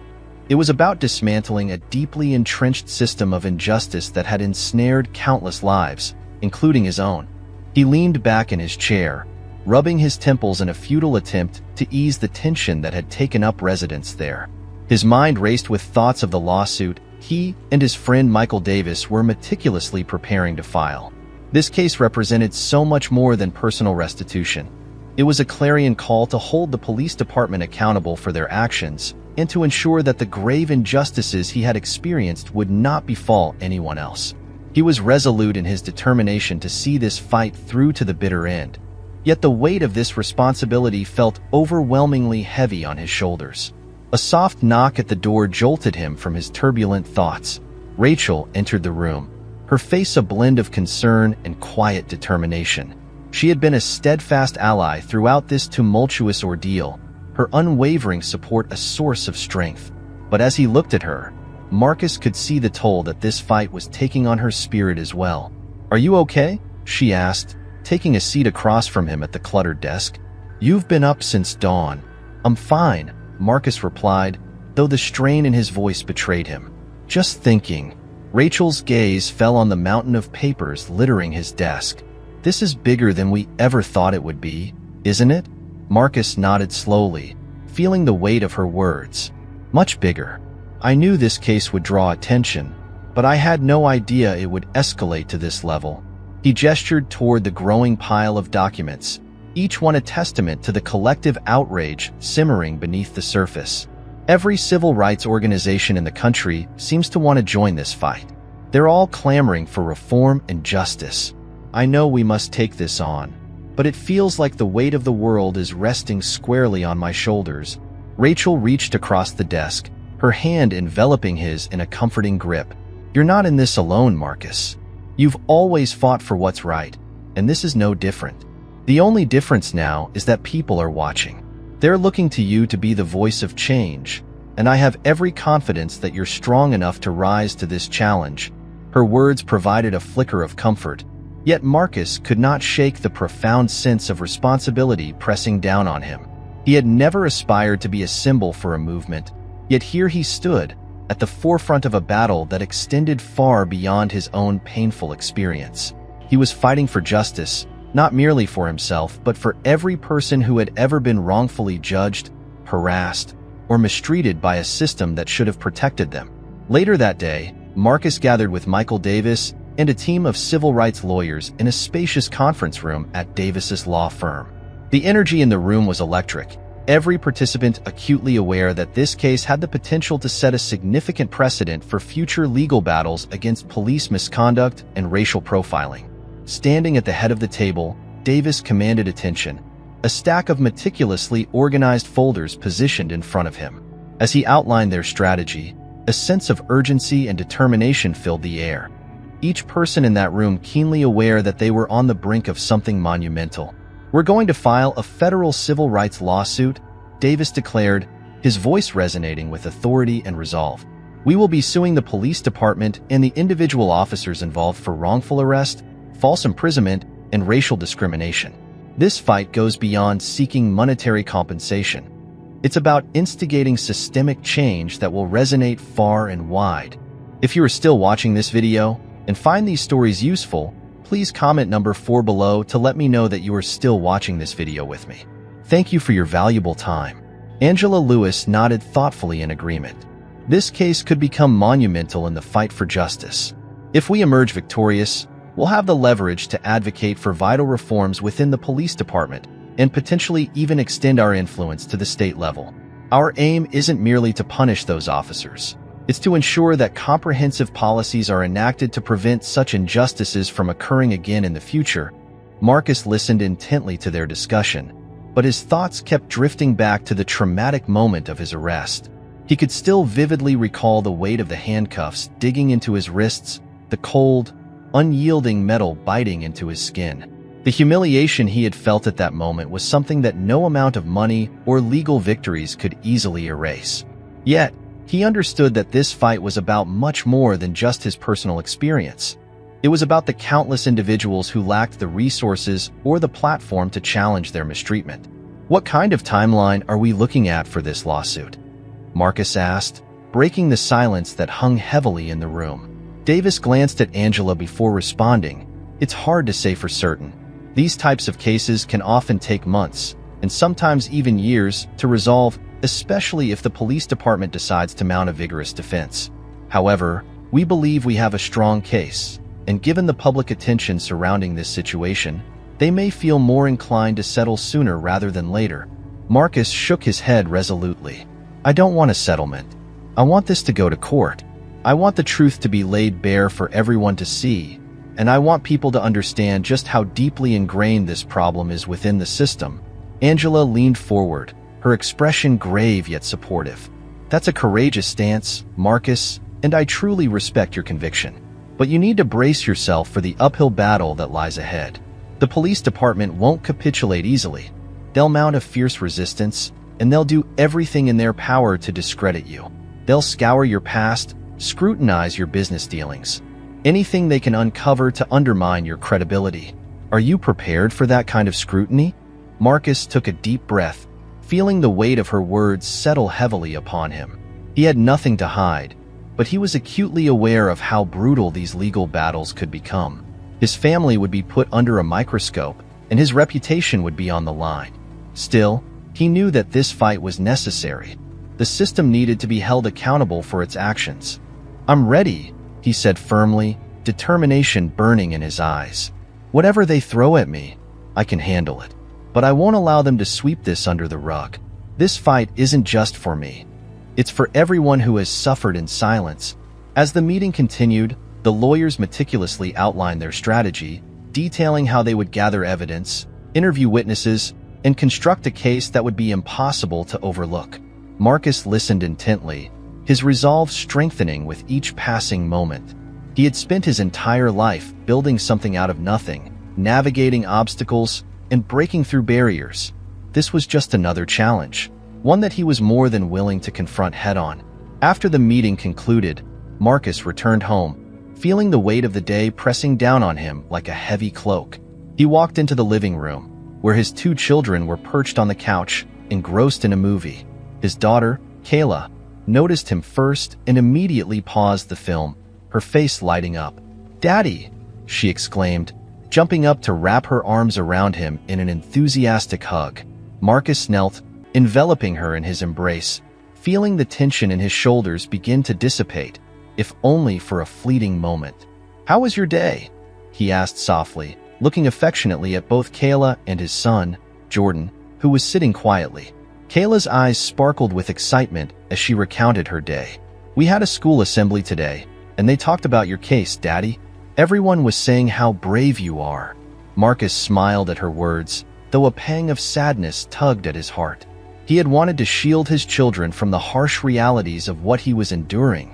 It was about dismantling a deeply entrenched system of injustice that had ensnared countless lives, including his own. He leaned back in his chair, rubbing his temples in a futile attempt to ease the tension that had taken up residence there. His mind raced with thoughts of the lawsuit he and his friend Michael Davis were meticulously preparing to file. This case represented so much more than personal restitution. It was a clarion call to hold the police department accountable for their actions and to ensure that the grave injustices he had experienced would not befall anyone else. He was resolute in his determination to see this fight through to the bitter end. Yet the weight of this responsibility felt overwhelmingly heavy on his shoulders. A soft knock at the door jolted him from his turbulent thoughts. Rachel entered the room, her face a blend of concern and quiet determination. She had been a steadfast ally throughout this tumultuous ordeal, her unwavering support a source of strength. But as he looked at her, Marcus could see the toll that this fight was taking on her spirit as well. "Are you okay?" she asked, taking a seat across from him at the cluttered desk. "You've been up since dawn." "I'm fine," Marcus replied, though the strain in his voice betrayed him. "Just thinking." Rachel's gaze fell on the mountain of papers littering his desk. "This is bigger than we ever thought it would be, isn't it?" Marcus nodded slowly, feeling the weight of her words. "Much bigger. I knew this case would draw attention, but I had no idea it would escalate to this level." He gestured toward the growing pile of documents, each one a testament to the collective outrage simmering beneath the surface. Every civil rights organization in the country seems to want to join this fight. They're all clamoring for reform and justice. "I know we must take this on." but it feels like the weight of the world is resting squarely on my shoulders." Rachel reached across the desk, her hand enveloping his in a comforting grip. "You're not in this alone, Marcus. You've always fought for what's right, and this is no different. The only difference now is that people are watching. They're looking to you to be the voice of change, and I have every confidence that you're strong enough to rise to this challenge." Her words provided a flicker of comfort, yet Marcus could not shake the profound sense of responsibility pressing down on him. He had never aspired to be a symbol for a movement, yet here he stood, at the forefront of a battle that extended far beyond his own painful experience. He was fighting for justice, not merely for himself, but for every person who had ever been wrongfully judged, harassed, or mistreated by a system that should have protected them. Later that day, Marcus gathered with Michael Davis and a team of civil rights lawyers in a spacious conference room at Davis's law firm. The energy in the room was electric, every participant acutely aware that this case had the potential to set a significant precedent for future legal battles against police misconduct and racial profiling. Standing at the head of the table, Davis commanded attention, a stack of meticulously organized folders positioned in front of him. As he outlined their strategy, a sense of urgency and determination filled the air. Each person in that room keenly aware that they were on the brink of something monumental. "We're going to file a federal civil rights lawsuit," Davis declared, his voice resonating with authority and resolve. "We will be suing the police department and the individual officers involved for wrongful arrest, false imprisonment, and racial discrimination. This fight goes beyond seeking monetary compensation. It's about instigating systemic change that will resonate far and wide." If you are still watching this video and find these stories useful, please comment number 4 below to let me know that you are still watching this video with me. Thank you for your valuable time. Angela Lewis nodded thoughtfully in agreement. This case could become monumental in the fight for justice. If we emerge victorious, we'll have the leverage to advocate for vital reforms within the police department and potentially even extend our influence to the state level. Our aim isn't merely to punish those officers. It's to ensure that comprehensive policies are enacted to prevent such injustices from occurring again in the future. Marcus listened intently to their discussion, but his thoughts kept drifting back to the traumatic moment of his arrest. He could still vividly recall the weight of the handcuffs digging into his wrists, the cold, unyielding metal biting into his skin. The humiliation he had felt at that moment was something that no amount of money or legal victories could easily erase. Yet, he understood that this fight was about much more than just his personal experience. It was about the countless individuals who lacked the resources or the platform to challenge their mistreatment. "What kind of timeline are we looking at for this lawsuit?" Marcus asked, breaking the silence that hung heavily in the room. Davis glanced at Angela before responding. "It's hard to say for certain. These types of cases can often take months, and sometimes even years, to resolve, especially if the police department decides to mount a vigorous defense. However, we believe we have a strong case, and given the public attention surrounding this situation, they may feel more inclined to settle sooner rather than later." Marcus shook his head resolutely. "I don't want a settlement. I want this to go to court. I want the truth to be laid bare for everyone to see, and I want people to understand just how deeply ingrained this problem is within the system." Angela leaned forward, her expression grave yet supportive. "That's a courageous stance, Marcus, and I truly respect your conviction. But you need to brace yourself for the uphill battle that lies ahead. The police department won't capitulate easily. They'll mount a fierce resistance, and they'll do everything in their power to discredit you. They'll scour your past, scrutinize your business dealings, anything they can uncover to undermine your credibility. Are you prepared for that kind of scrutiny?" Marcus took a deep breath, feeling the weight of her words settle heavily upon him. He had nothing to hide, but he was acutely aware of how brutal these legal battles could become. His family would be put under a microscope, and his reputation would be on the line. Still, he knew that this fight was necessary. The system needed to be held accountable for its actions. "I'm ready," he said firmly, determination burning in his eyes. "Whatever they throw at me, I can handle it. But I won't allow them to sweep this under the rug. This fight isn't just for me. It's for everyone who has suffered in silence." As the meeting continued, the lawyers meticulously outlined their strategy, detailing how they would gather evidence, interview witnesses, and construct a case that would be impossible to overlook. Marcus listened intently, his resolve strengthening with each passing moment. He had spent his entire life building something out of nothing, navigating obstacles, and breaking through barriers. This was just another challenge, one that he was more than willing to confront head-on. After the meeting concluded, Marcus returned home, feeling the weight of the day pressing down on him like a heavy cloak. He walked into the living room, where his 2 children were perched on the couch, engrossed in a movie. His daughter, Kayla, noticed him first and immediately paused the film, her face lighting up. "Daddy!" she exclaimed, jumping up to wrap her arms around him in an enthusiastic hug. Marcus knelt, enveloping her in his embrace, feeling the tension in his shoulders begin to dissipate, if only for a fleeting moment. "How was your day?" he asked softly, looking affectionately at both Kayla and his son, Jordan, who was sitting quietly. Kayla's eyes sparkled with excitement as she recounted her day. "We had a school assembly today, and they talked about your case, Daddy. Everyone was saying how brave you are." Marcus smiled at her words, though a pang of sadness tugged at his heart. He had wanted to shield his children from the harsh realities of what he was enduring,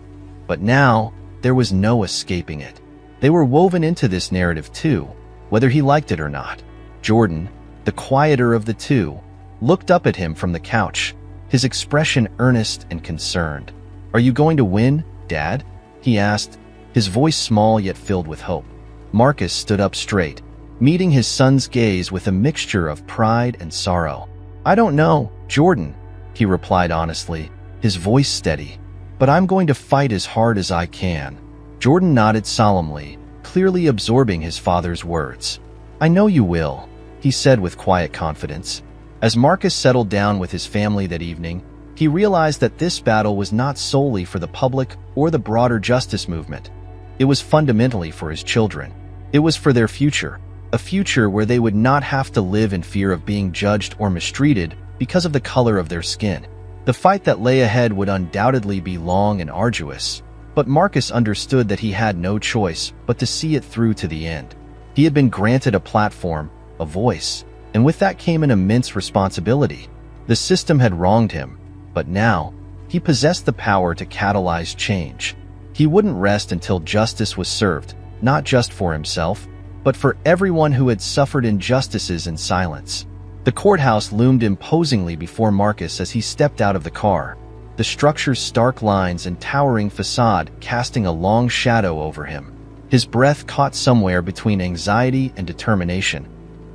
but now there was no escaping it. They were woven into this narrative too, whether he liked it or not. Jordan, the quieter of the two, looked up at him from the couch, his expression earnest and concerned. "Are you going to win, Dad?" he asked, his voice small yet filled with hope. Marcus stood up straight, meeting his son's gaze with a mixture of pride and sorrow. "I don't know, Jordan," he replied honestly, his voice steady, "but I'm going to fight as hard as I can." Jordan nodded solemnly, clearly absorbing his father's words. "I know you will," he said with quiet confidence. As Marcus settled down with his family that evening, he realized that this battle was not solely for the public or the broader justice movement. It was fundamentally for his children. It was for their future, a future where they would not have to live in fear of being judged or mistreated because of the color of their skin. The fight that lay ahead would undoubtedly be long and arduous, but Marcus understood that he had no choice but to see it through to the end. He had been granted a platform, a voice, and with that came an immense responsibility. The system had wronged him, but now he possessed the power to catalyze change. He wouldn't rest until justice was served, not just for himself, but for everyone who had suffered injustices in silence. The courthouse loomed imposingly before Marcus as he stepped out of the car, the structure's stark lines and towering facade casting a long shadow over him. His breath caught somewhere between anxiety and determination,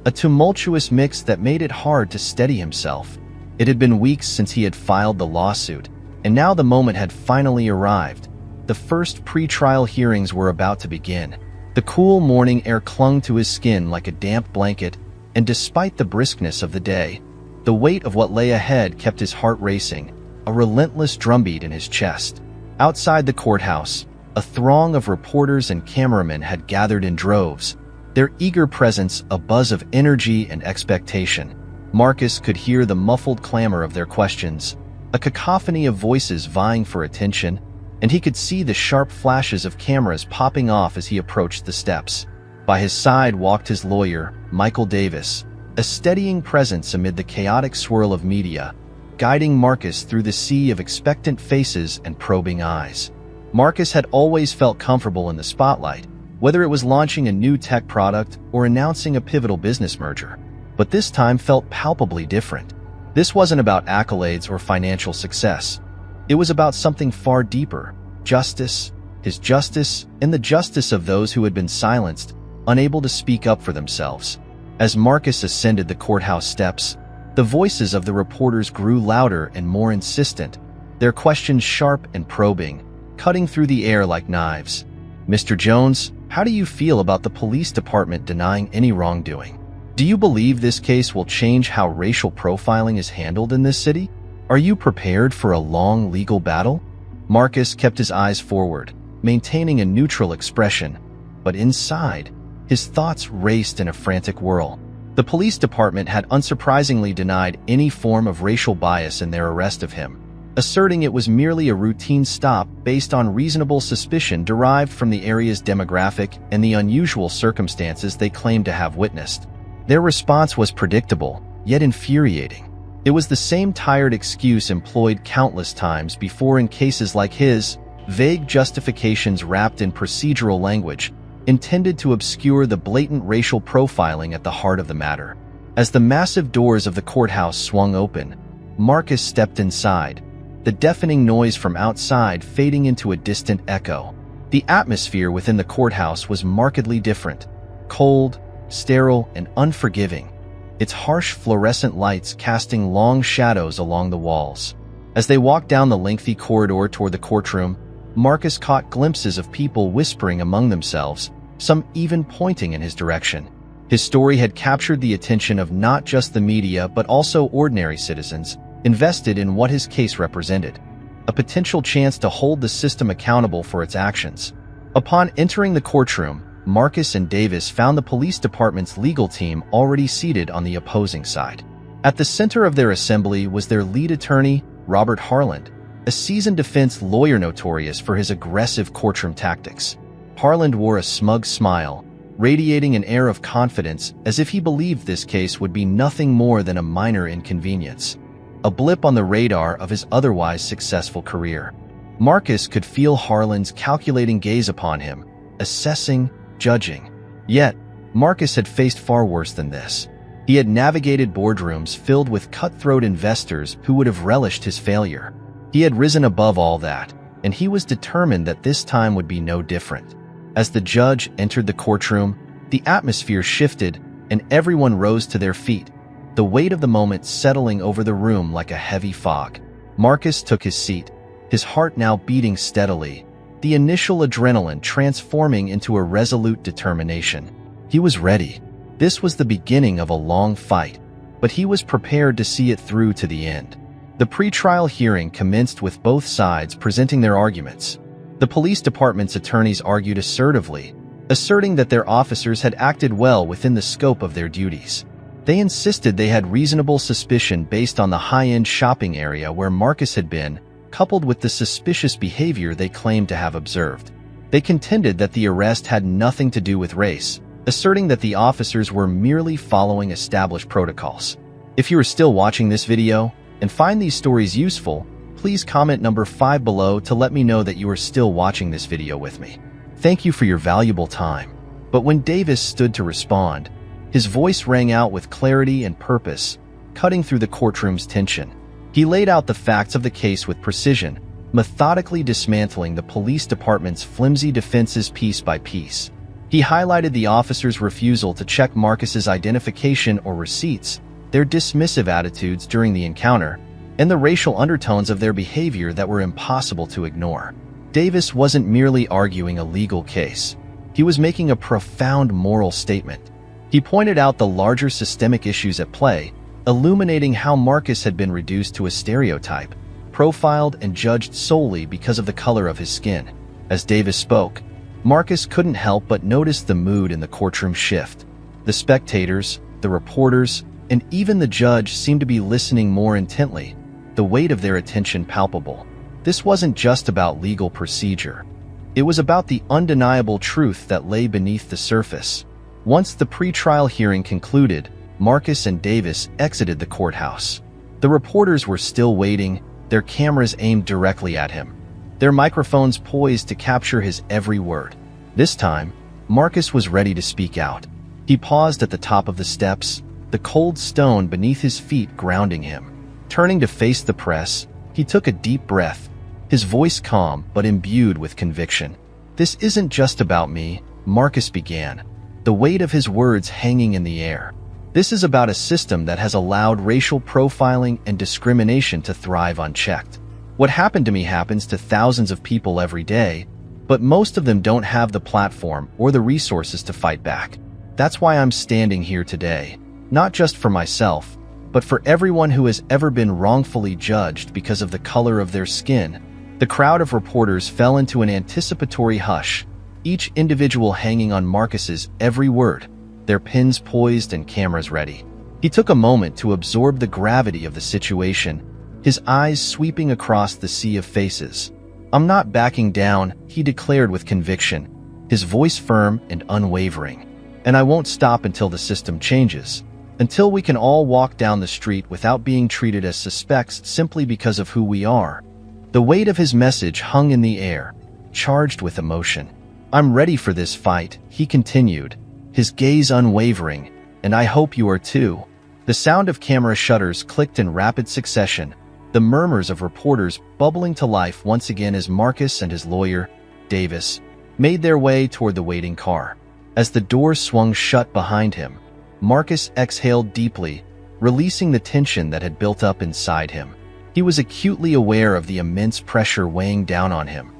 a tumultuous mix that made it hard to steady himself. It had been weeks since he had filed the lawsuit, and now the moment had finally arrived. The first pre-trial hearings were about to begin. The cool morning air clung to his skin like a damp blanket, and despite the briskness of the day, the weight of what lay ahead kept his heart racing, a relentless drumbeat in his chest. Outside the courthouse, a throng of reporters and cameramen had gathered in droves, their eager presence a buzz of energy and expectation. Marcus could hear the muffled clamor of their questions, a cacophony of voices vying for attention, and he could see the sharp flashes of cameras popping off as he approached the steps. By his side walked his lawyer, Michael Davis, a steadying presence amid the chaotic swirl of media, guiding Marcus through the sea of expectant faces and probing eyes. Marcus had always felt comfortable in the spotlight, whether it was launching a new tech product or announcing a pivotal business merger. But this time felt palpably different. This wasn't about accolades or financial success. It was about something far deeper: justice, his justice, and the justice of those who had been silenced, unable to speak up for themselves. As Marcus ascended the courthouse steps, the voices of the reporters grew louder and more insistent, their questions sharp and probing, cutting through the air like knives. "Mr. Jones, how do you feel about the police department denying any wrongdoing? Do you believe this case will change how racial profiling is handled in this city? Are you prepared for a long legal battle?" Marcus kept his eyes forward, maintaining a neutral expression, but inside, his thoughts raced in a frantic whirl. The police department had unsurprisingly denied any form of racial bias in their arrest of him, asserting it was merely a routine stop based on reasonable suspicion derived from the area's demographic and the unusual circumstances they claimed to have witnessed. Their response was predictable, yet infuriating. It was the same tired excuse employed countless times before in cases like his, vague justifications wrapped in procedural language, intended to obscure the blatant racial profiling at the heart of the matter. As the massive doors of the courthouse swung open, Marcus stepped inside, the deafening noise from outside fading into a distant echo. The atmosphere within the courthouse was markedly different, cold, sterile, and unforgiving, its harsh fluorescent lights casting long shadows along the walls. As they walked down the lengthy corridor toward the courtroom, Marcus caught glimpses of people whispering among themselves, some even pointing in his direction. His story had captured the attention of not just the media but also ordinary citizens, invested in what his case represented, a potential chance to hold the system accountable for its actions. Upon entering the courtroom, Marcus and Davis found the police department's legal team already seated on the opposing side. At the center of their assembly was their lead attorney, Robert Harland, a seasoned defense lawyer notorious for his aggressive courtroom tactics. Harland wore a smug smile, radiating an air of confidence as if he believed this case would be nothing more than a minor inconvenience, a blip on the radar of his otherwise successful career. Marcus could feel Harland's calculating gaze upon him, assessing, judging. Yet, Marcus had faced far worse than this. He had navigated boardrooms filled with cutthroat investors who would have relished his failure. He had risen above all that, and he was determined that this time would be no different. As the judge entered the courtroom, the atmosphere shifted and everyone rose to their feet, the weight of the moment settling over the room like a heavy fog. Marcus took his seat, his heart now beating steadily, the initial adrenaline transforming into a resolute determination. He was ready. This was the beginning of a long fight, but he was prepared to see it through to the end. The pre-trial hearing commenced with both sides presenting their arguments. The police department's attorneys argued assertively, asserting that their officers had acted well within the scope of their duties. They insisted they had reasonable suspicion based on the high-end shopping area where Marcus had been, coupled with the suspicious behavior they claimed to have observed. They contended that the arrest had nothing to do with race, asserting that the officers were merely following established protocols. If you are still watching this video and find these stories useful, please comment number 5 below to let me know that you are still watching this video with me. Thank you for your valuable time. But when Davis stood to respond, his voice rang out with clarity and purpose, cutting through the courtroom's tension. He laid out the facts of the case with precision, methodically dismantling the police department's flimsy defenses piece by piece. He highlighted the officers' refusal to check Marcus's identification or receipts, their dismissive attitudes during the encounter, and the racial undertones of their behavior that were impossible to ignore. Davis wasn't merely arguing a legal case. He was making a profound moral statement. He pointed out the larger systemic issues at play, illuminating how Marcus had been reduced to a stereotype, profiled and judged solely because of the color of his skin. As Davis spoke, Marcus couldn't help but notice the mood in the courtroom shift. The spectators, the reporters, and even the judge seemed to be listening more intently, the weight of their attention palpable. This wasn't just about legal procedure. It was about the undeniable truth that lay beneath the surface. Once the pre-trial hearing concluded, Marcus and Davis exited the courthouse. The reporters were still waiting, their cameras aimed directly at him, their microphones poised to capture his every word. This time, Marcus was ready to speak out. He paused at the top of the steps, the cold stone beneath his feet grounding him. Turning to face the press, he took a deep breath, his voice calm but imbued with conviction. "This isn't just about me," Marcus began, the weight of his words hanging in the air. "This is about a system that has allowed racial profiling and discrimination to thrive unchecked. What happened to me happens to thousands of people every day, but most of them don't have the platform or the resources to fight back. That's why I'm standing here today, not just for myself, but for everyone who has ever been wrongfully judged because of the color of their skin." The crowd of reporters fell into an anticipatory hush, each individual hanging on Marcus's every word, their pens poised and cameras ready. He took a moment to absorb the gravity of the situation, his eyes sweeping across the sea of faces. "I'm not backing down," he declared with conviction, his voice firm and unwavering. And I won't stop until the system changes. Until we can all walk down the street without being treated as suspects simply because of who we are." The weight of his message hung in the air, charged with emotion. "I'm ready for this fight," he continued, his gaze unwavering, "and I hope you are too." The sound of camera shutters clicked in rapid succession, the murmurs of reporters bubbling to life once again as Marcus and his lawyer, Davis, made their way toward the waiting car. As the doors swung shut behind him, Marcus exhaled deeply, releasing the tension that had built up inside him. He was acutely aware of the immense pressure weighing down on him.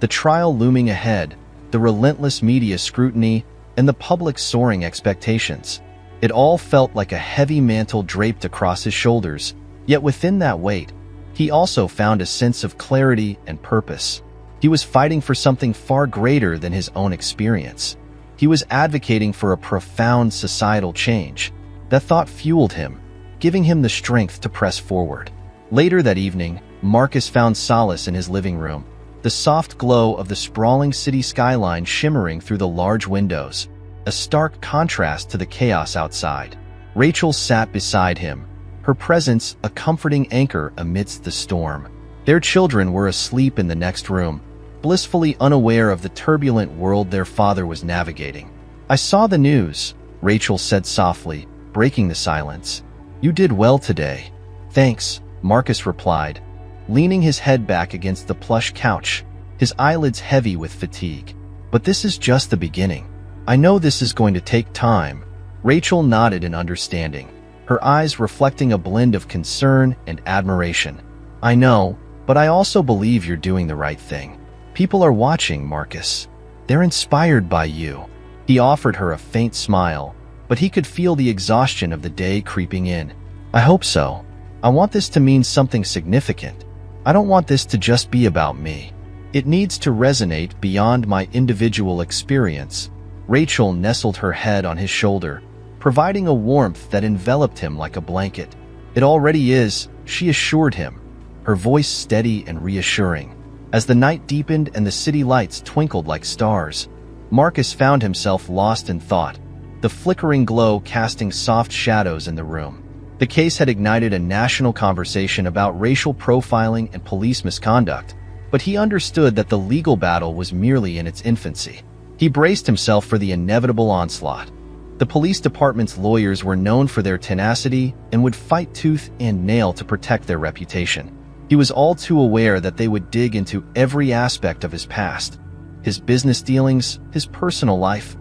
The trial looming ahead, the relentless media scrutiny, and the public's soaring expectations. It all felt like a heavy mantle draped across his shoulders, yet within that weight, he also found a sense of clarity and purpose. He was fighting for something far greater than his own experience. He was advocating for a profound societal change. That thought fueled him, giving him the strength to press forward. Later that evening, Marcus found solace in his living room, the soft glow of the sprawling city skyline shimmering through the large windows, a stark contrast to the chaos outside. Rachel sat beside him, her presence a comforting anchor amidst the storm. Their children were asleep in the next room, blissfully unaware of the turbulent world their father was navigating. "I saw the news," Rachel said softly, breaking the silence. "You did well today." "Thanks," Marcus replied, leaning his head back against the plush couch, his eyelids heavy with fatigue. "But this is just the beginning. I know this is going to take time." Rachel nodded in understanding, her eyes reflecting a blend of concern and admiration. "I know, but I also believe you're doing the right thing. People are watching, Marcus. They're inspired by you." He offered her a faint smile, but he could feel the exhaustion of the day creeping in. "I hope so. I want this to mean something significant. I don't want this to just be about me. It needs to resonate beyond my individual experience." Rachel nestled her head on his shoulder, providing a warmth that enveloped him like a blanket. "It already is," she assured him, her voice steady and reassuring. As the night deepened and the city lights twinkled like stars, Marcus found himself lost in thought, the flickering glow casting soft shadows in the room. The case had ignited a national conversation about racial profiling and police misconduct, but he understood that the legal battle was merely in its infancy. He braced himself for the inevitable onslaught. The police department's lawyers were known for their tenacity and would fight tooth and nail to protect their reputation. He was all too aware that they would dig into every aspect of his past, his business dealings, his personal life,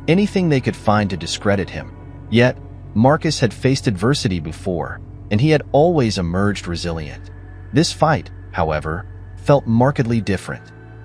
anything they could find to discredit him. Yet, Marcus had faced adversity before, and he had always emerged resilient. This fight, however, felt markedly different.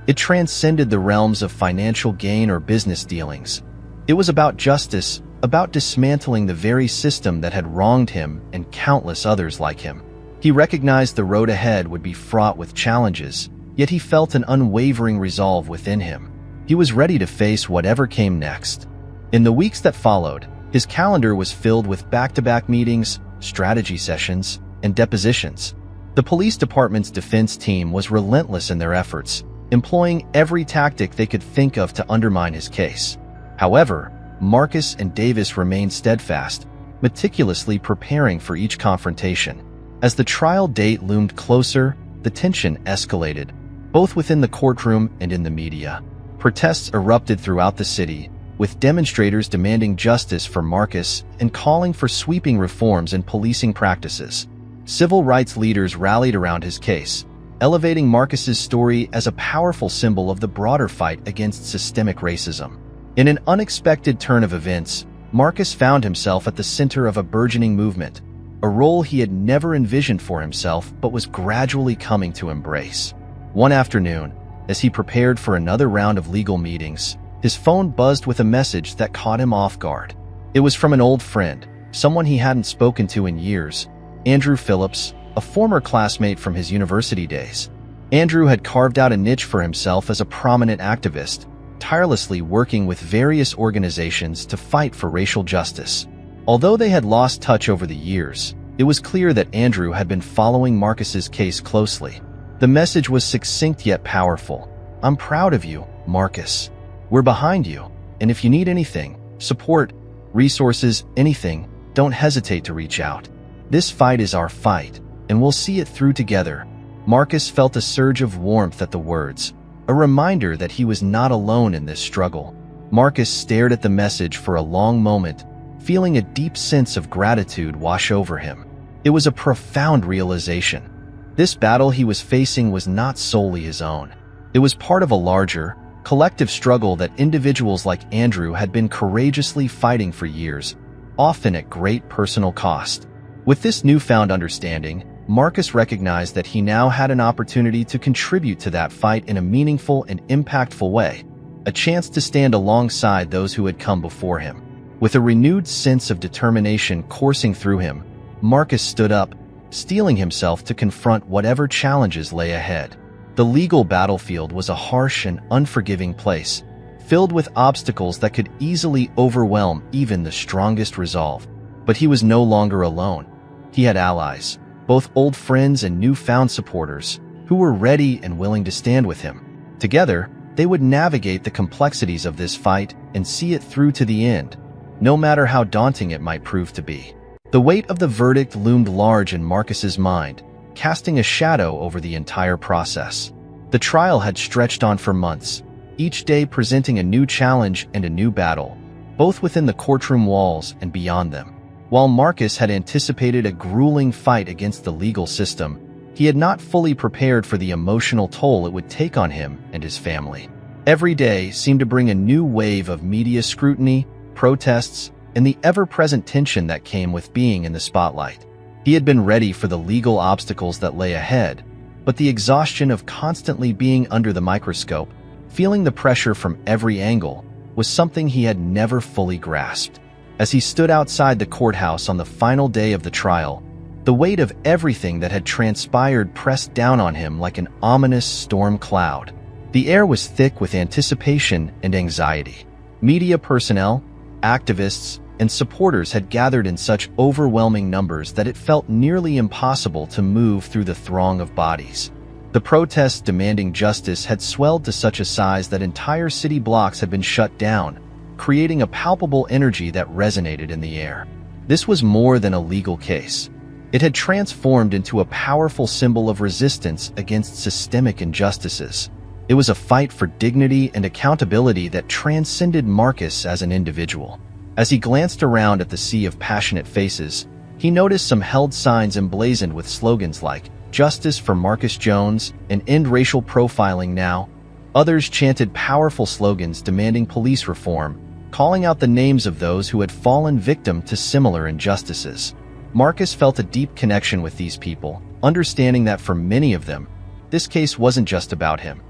It transcended the realms of financial gain or business dealings. It was about justice, about dismantling the very system that had wronged him and countless others like him. He recognized the road ahead would be fraught with challenges, yet he felt an unwavering resolve within him. He was ready to face whatever came next. In the weeks that followed, his calendar was filled with back-to-back meetings, strategy sessions, and depositions. The police department's defense team was relentless in their efforts, employing every tactic they could think of to undermine his case. However, Marcus and Davis remained steadfast, meticulously preparing for each confrontation. As the trial date loomed closer, the tension escalated, both within the courtroom and in the media. Protests erupted throughout the city, with demonstrators demanding justice for Marcus and calling for sweeping reforms in policing practices. Civil rights leaders rallied around his case, elevating Marcus's story as a powerful symbol of the broader fight against systemic racism. In an unexpected turn of events, Marcus found himself at the center of a burgeoning movement, a role he had never envisioned for himself but was gradually coming to embrace. One afternoon, as he prepared for another round of legal meetings, his phone buzzed with a message that caught him off guard. It was from an old friend, someone he hadn't spoken to in years, Andrew Phillips, a former classmate from his university days. Andrew had carved out a niche for himself as a prominent activist, tirelessly working with various organizations to fight for racial justice. Although they had lost touch over the years, it was clear that Andrew had been following Marcus's case closely. The message was succinct yet powerful. "I'm proud of you, Marcus. We're behind you, and if you need anything, Support, resources, anything, don't hesitate to reach out. This fight is our fight, and we'll see it through together. Marcus felt a surge of warmth at the words, a reminder that he was not alone in this struggle. Marcus stared at the message for a long moment, feeling a deep sense of gratitude wash over him. It was a profound realization. This battle he was facing was not solely his own. It was part of a larger, collective struggle that individuals like Andrew had been courageously fighting for years, often at great personal cost. With this newfound understanding, Marcus recognized that he now had an opportunity to contribute to that fight in a meaningful and impactful way, a chance to stand alongside those who had come before him. With a renewed sense of determination coursing through him, Marcus stood up, steeling himself to confront whatever challenges lay ahead. The legal battlefield was a harsh and unforgiving place, filled with obstacles that could easily overwhelm even the strongest resolve. But he was no longer alone. He had allies, both old friends and newfound supporters, who were ready and willing to stand with him. Together, they would navigate the complexities of this fight and see it through to the end, no matter how daunting it might prove to be. The weight of the verdict loomed large in Marcus's mind, casting a shadow over the entire process. The trial had stretched on for months, each day presenting a new challenge and a new battle, both within the courtroom walls and beyond them. While Marcus had anticipated a grueling fight against the legal system, he had not fully prepared for the emotional toll it would take on him and his family. Every day seemed to bring a new wave of media scrutiny, protests, and the ever-present tension that came with being in the spotlight. He had been ready for the legal obstacles that lay ahead, but the exhaustion of constantly being under the microscope, feeling the pressure from every angle, was something he had never fully grasped. As he stood outside the courthouse on the final day of the trial, the weight of everything that had transpired pressed down on him like an ominous storm cloud. The air was thick with anticipation and anxiety. Media personnel, activists, and supporters had gathered in such overwhelming numbers that it felt nearly impossible to move through the throng of bodies. The protests demanding justice had swelled to such a size that entire city blocks had been shut down, creating a palpable energy that resonated in the air. This was more than a legal case. It had transformed into a powerful symbol of resistance against systemic injustices. It was a fight for dignity and accountability that transcended Marcus as an individual. As he glanced around at the sea of passionate faces, he noticed some held signs emblazoned with slogans like "Justice for Marcus Jones" and "End Racial Profiling Now." Others chanted powerful slogans demanding police reform, calling out the names of those who had fallen victim to similar injustices. Marcus felt a deep connection with these people, understanding that for many of them, this case wasn't just about him.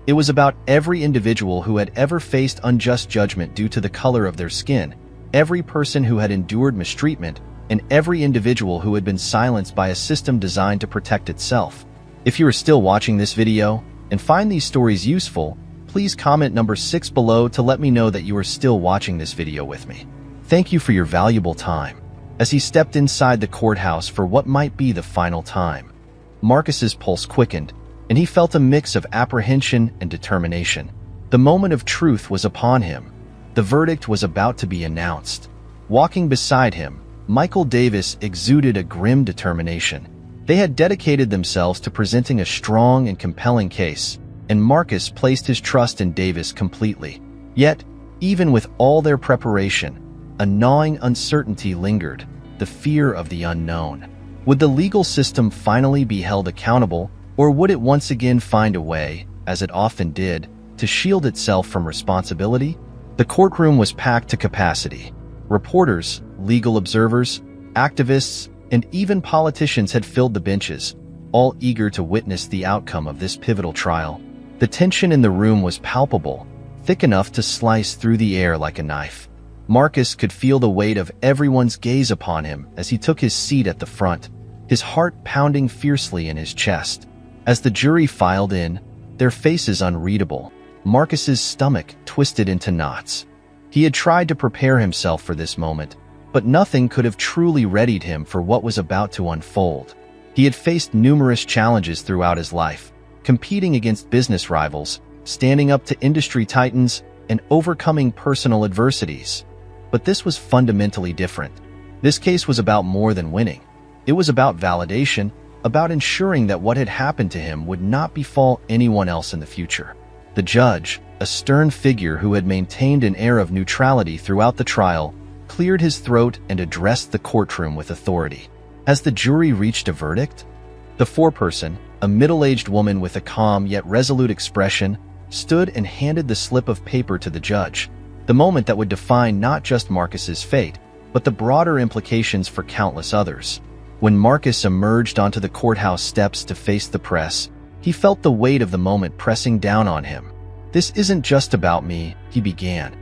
It was about every individual who had ever faced unjust judgment due to the color of their skin, every person who had endured mistreatment, and every individual who had been silenced by a system designed to protect itself. If you are still watching this video and find these stories useful, please comment number 6 below to let me know that you are still watching this video with me. Thank you for your valuable time. As he stepped inside the courthouse for what might be the final time, Marcus's pulse quickened, and he felt a mix of apprehension and determination. The moment of truth was upon him. The verdict was about to be announced. Walking beside him, Michael Davis exuded a grim determination. They had dedicated themselves to presenting a strong and compelling case, and Marcus placed his trust in Davis completely. Yet, even with all their preparation, a gnawing uncertainty lingered, the fear of the unknown. Would the legal system finally be held accountable, or would it once again find a way, as it often did, to shield itself from responsibility? The courtroom was packed to capacity. Reporters, legal observers, activists, and even politicians had filled the benches, all eager to witness the outcome of this pivotal trial. The tension in the room was palpable, thick enough to slice through the air like a knife. Marcus could feel the weight of everyone's gaze upon him as he took his seat at the front, his heart pounding fiercely in his chest. As the jury filed in, their faces unreadable, Marcus's stomach twisted into knots. He had tried to prepare himself for this moment, but nothing could have truly readied him for what was about to unfold. He had faced numerous challenges throughout his life, competing against business rivals, standing up to industry titans, and overcoming personal adversities. But this was fundamentally different. This case was about more than winning. It was about validation, about ensuring that what had happened to him would not befall anyone else in the future. The judge, a stern figure who had maintained an air of neutrality throughout the trial, cleared his throat and addressed the courtroom with authority. As the jury reached a verdict, the foreperson, a middle-aged woman with a calm yet resolute expression, stood and handed the slip of paper to the judge, the moment that would define not just Marcus's fate, but the broader implications for countless others. When Marcus emerged onto the courthouse steps to face the press, he felt the weight of the moment pressing down on him. "This isn't just about me," he began,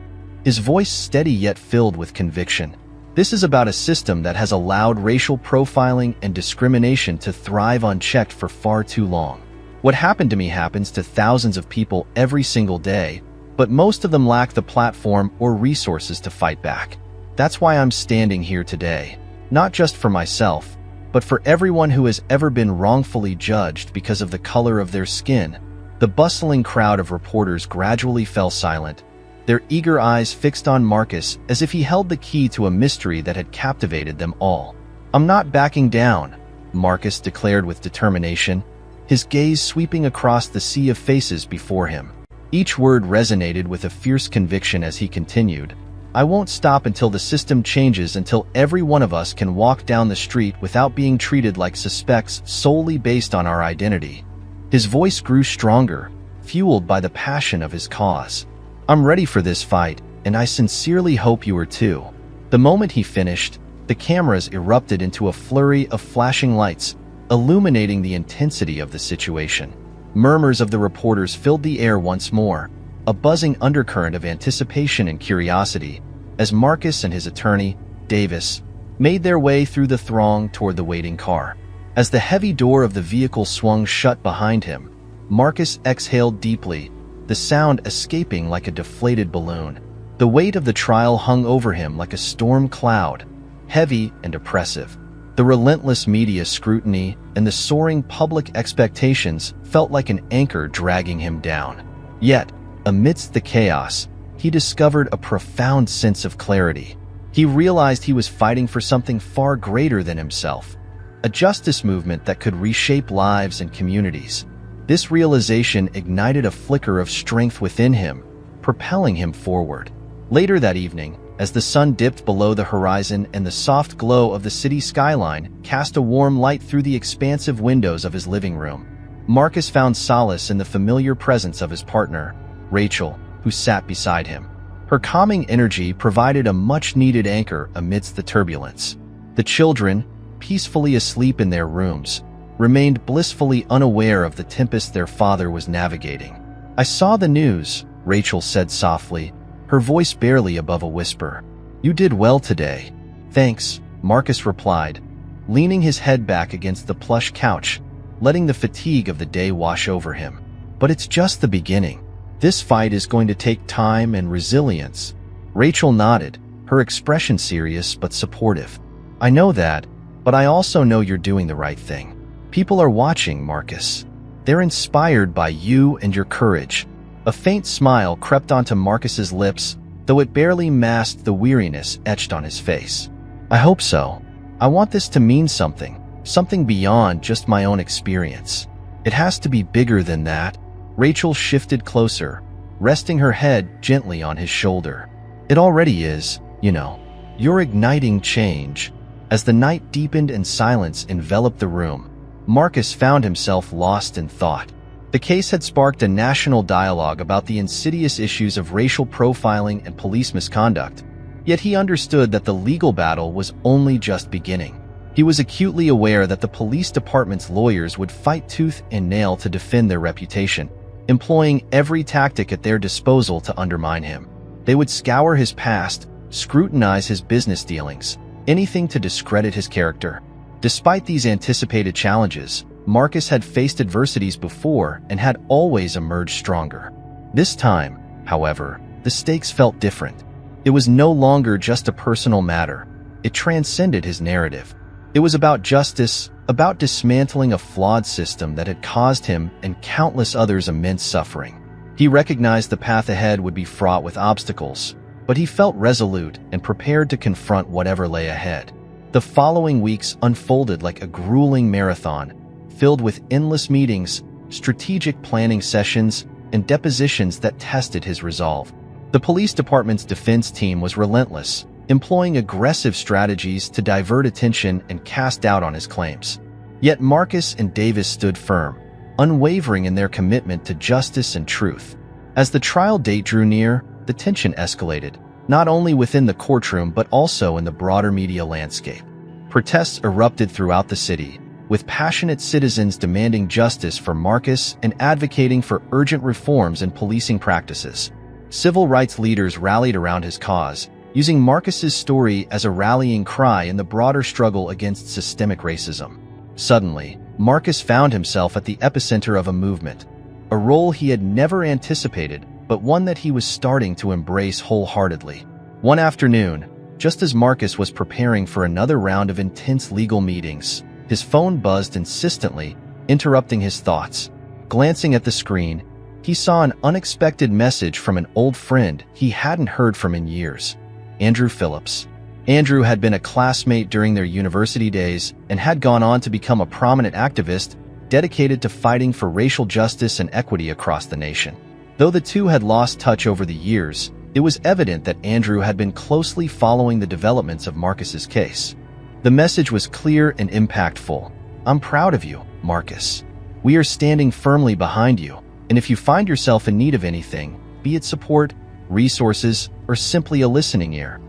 his voice steady yet filled with conviction. "This is about a system that has allowed racial profiling and discrimination to thrive unchecked for far too long. What happened to me happens to thousands of people every single day, but most of them lack the platform or resources to fight back. That's why I'm standing here today, not just for myself, but for everyone who has ever been wrongfully judged because of the color of their skin." The bustling crowd of reporters gradually fell silent, their eager eyes fixed on Marcus as if he held the key to a mystery that had captivated them all. "I'm not backing down," Marcus declared with determination, his gaze sweeping across the sea of faces before him. Each word resonated with a fierce conviction as he continued, "I won't stop until the system changes, until every one of us can walk down the street without being treated like suspects solely based on our identity." His voice grew stronger, fueled by the passion of his cause. "I'm ready for this fight, and I sincerely hope you are too." The moment he finished, the cameras erupted into a flurry of flashing lights, illuminating the intensity of the situation. Murmurs of the reporters filled the air once more, a buzzing undercurrent of anticipation and curiosity, as Marcus and his attorney, Davis, made their way through the throng toward the waiting car. As the heavy door of the vehicle swung shut behind him, Marcus exhaled deeply, the sound escaping like a deflated balloon. The weight of the trial hung over him like a storm cloud, heavy and oppressive. The relentless media scrutiny and the soaring public expectations felt like an anchor dragging him down. Yet, amidst the chaos, he discovered a profound sense of clarity. He realized he was fighting for something far greater than himself, a justice movement that could reshape lives and communities. This realization ignited a flicker of strength within him, propelling him forward. Later that evening, as the sun dipped below the horizon and the soft glow of the city skyline cast a warm light through the expansive windows of his living room, Marcus found solace in the familiar presence of his partner, Rachel, who sat beside him. Her calming energy provided a much-needed anchor amidst the turbulence. The children, peacefully asleep in their rooms, remained blissfully unaware of the tempest their father was navigating. "I saw the news," Rachel said softly, her voice barely above a whisper. "You did well today." "Thanks," Marcus replied, leaning his head back against the plush couch, letting the fatigue of the day wash over him. "But it's just the beginning. This fight is going to take time and resilience." Rachel nodded, her expression serious but supportive. "I know that, but I also know you're doing the right thing. People are watching, Marcus. They're inspired by you and your courage." A faint smile crept onto Marcus's lips, though it barely masked the weariness etched on his face. "I hope so. I want this to mean something beyond just my own experience. It has to be bigger than that." Rachel shifted closer, resting her head gently on his shoulder. "It already is, you know. You're igniting change." As the night deepened and silence enveloped the room, Marcus found himself lost in thought. The case had sparked a national dialogue about the insidious issues of racial profiling and police misconduct, yet he understood that the legal battle was only just beginning. He was acutely aware that the police department's lawyers would fight tooth and nail to defend their reputation, employing every tactic at their disposal to undermine him. They would scour his past, scrutinize his business dealings, anything to discredit his character. Despite these anticipated challenges, Marcus had faced adversities before and had always emerged stronger. This time, however, the stakes felt different. It was no longer just a personal matter. It transcended his narrative. It was about justice, about dismantling a flawed system that had caused him and countless others immense suffering. He recognized the path ahead would be fraught with obstacles, but he felt resolute and prepared to confront whatever lay ahead. The following weeks unfolded like a grueling marathon, filled with endless meetings, strategic planning sessions, and depositions that tested his resolve. The police department's defense team was relentless, employing aggressive strategies to divert attention and cast doubt on his claims. Yet Marcus and Davis stood firm, unwavering in their commitment to justice and truth. As the trial date drew near, the tension escalated, not only within the courtroom but also in the broader media landscape. Protests erupted throughout the city, with passionate citizens demanding justice for Marcus and advocating for urgent reforms in policing practices. Civil rights leaders rallied around his cause, using Marcus's story as a rallying cry in the broader struggle against systemic racism. Suddenly, Marcus found himself at the epicenter of a movement, a role he had never anticipated, but one that he was starting to embrace wholeheartedly. One afternoon, just as Marcus was preparing for another round of intense legal meetings, his phone buzzed insistently, interrupting his thoughts. Glancing at the screen, he saw an unexpected message from an old friend he hadn't heard from in years, Andrew Phillips. Andrew had been a classmate during their university days and had gone on to become a prominent activist dedicated to fighting for racial justice and equity across the nation. Though the two had lost touch over the years, it was evident that Andrew had been closely following the developments of Marcus's case. The message was clear and impactful. "I'm proud of you, Marcus. We are standing firmly behind you, and if you find yourself in need of anything, be it support, resources, or simply a listening ear,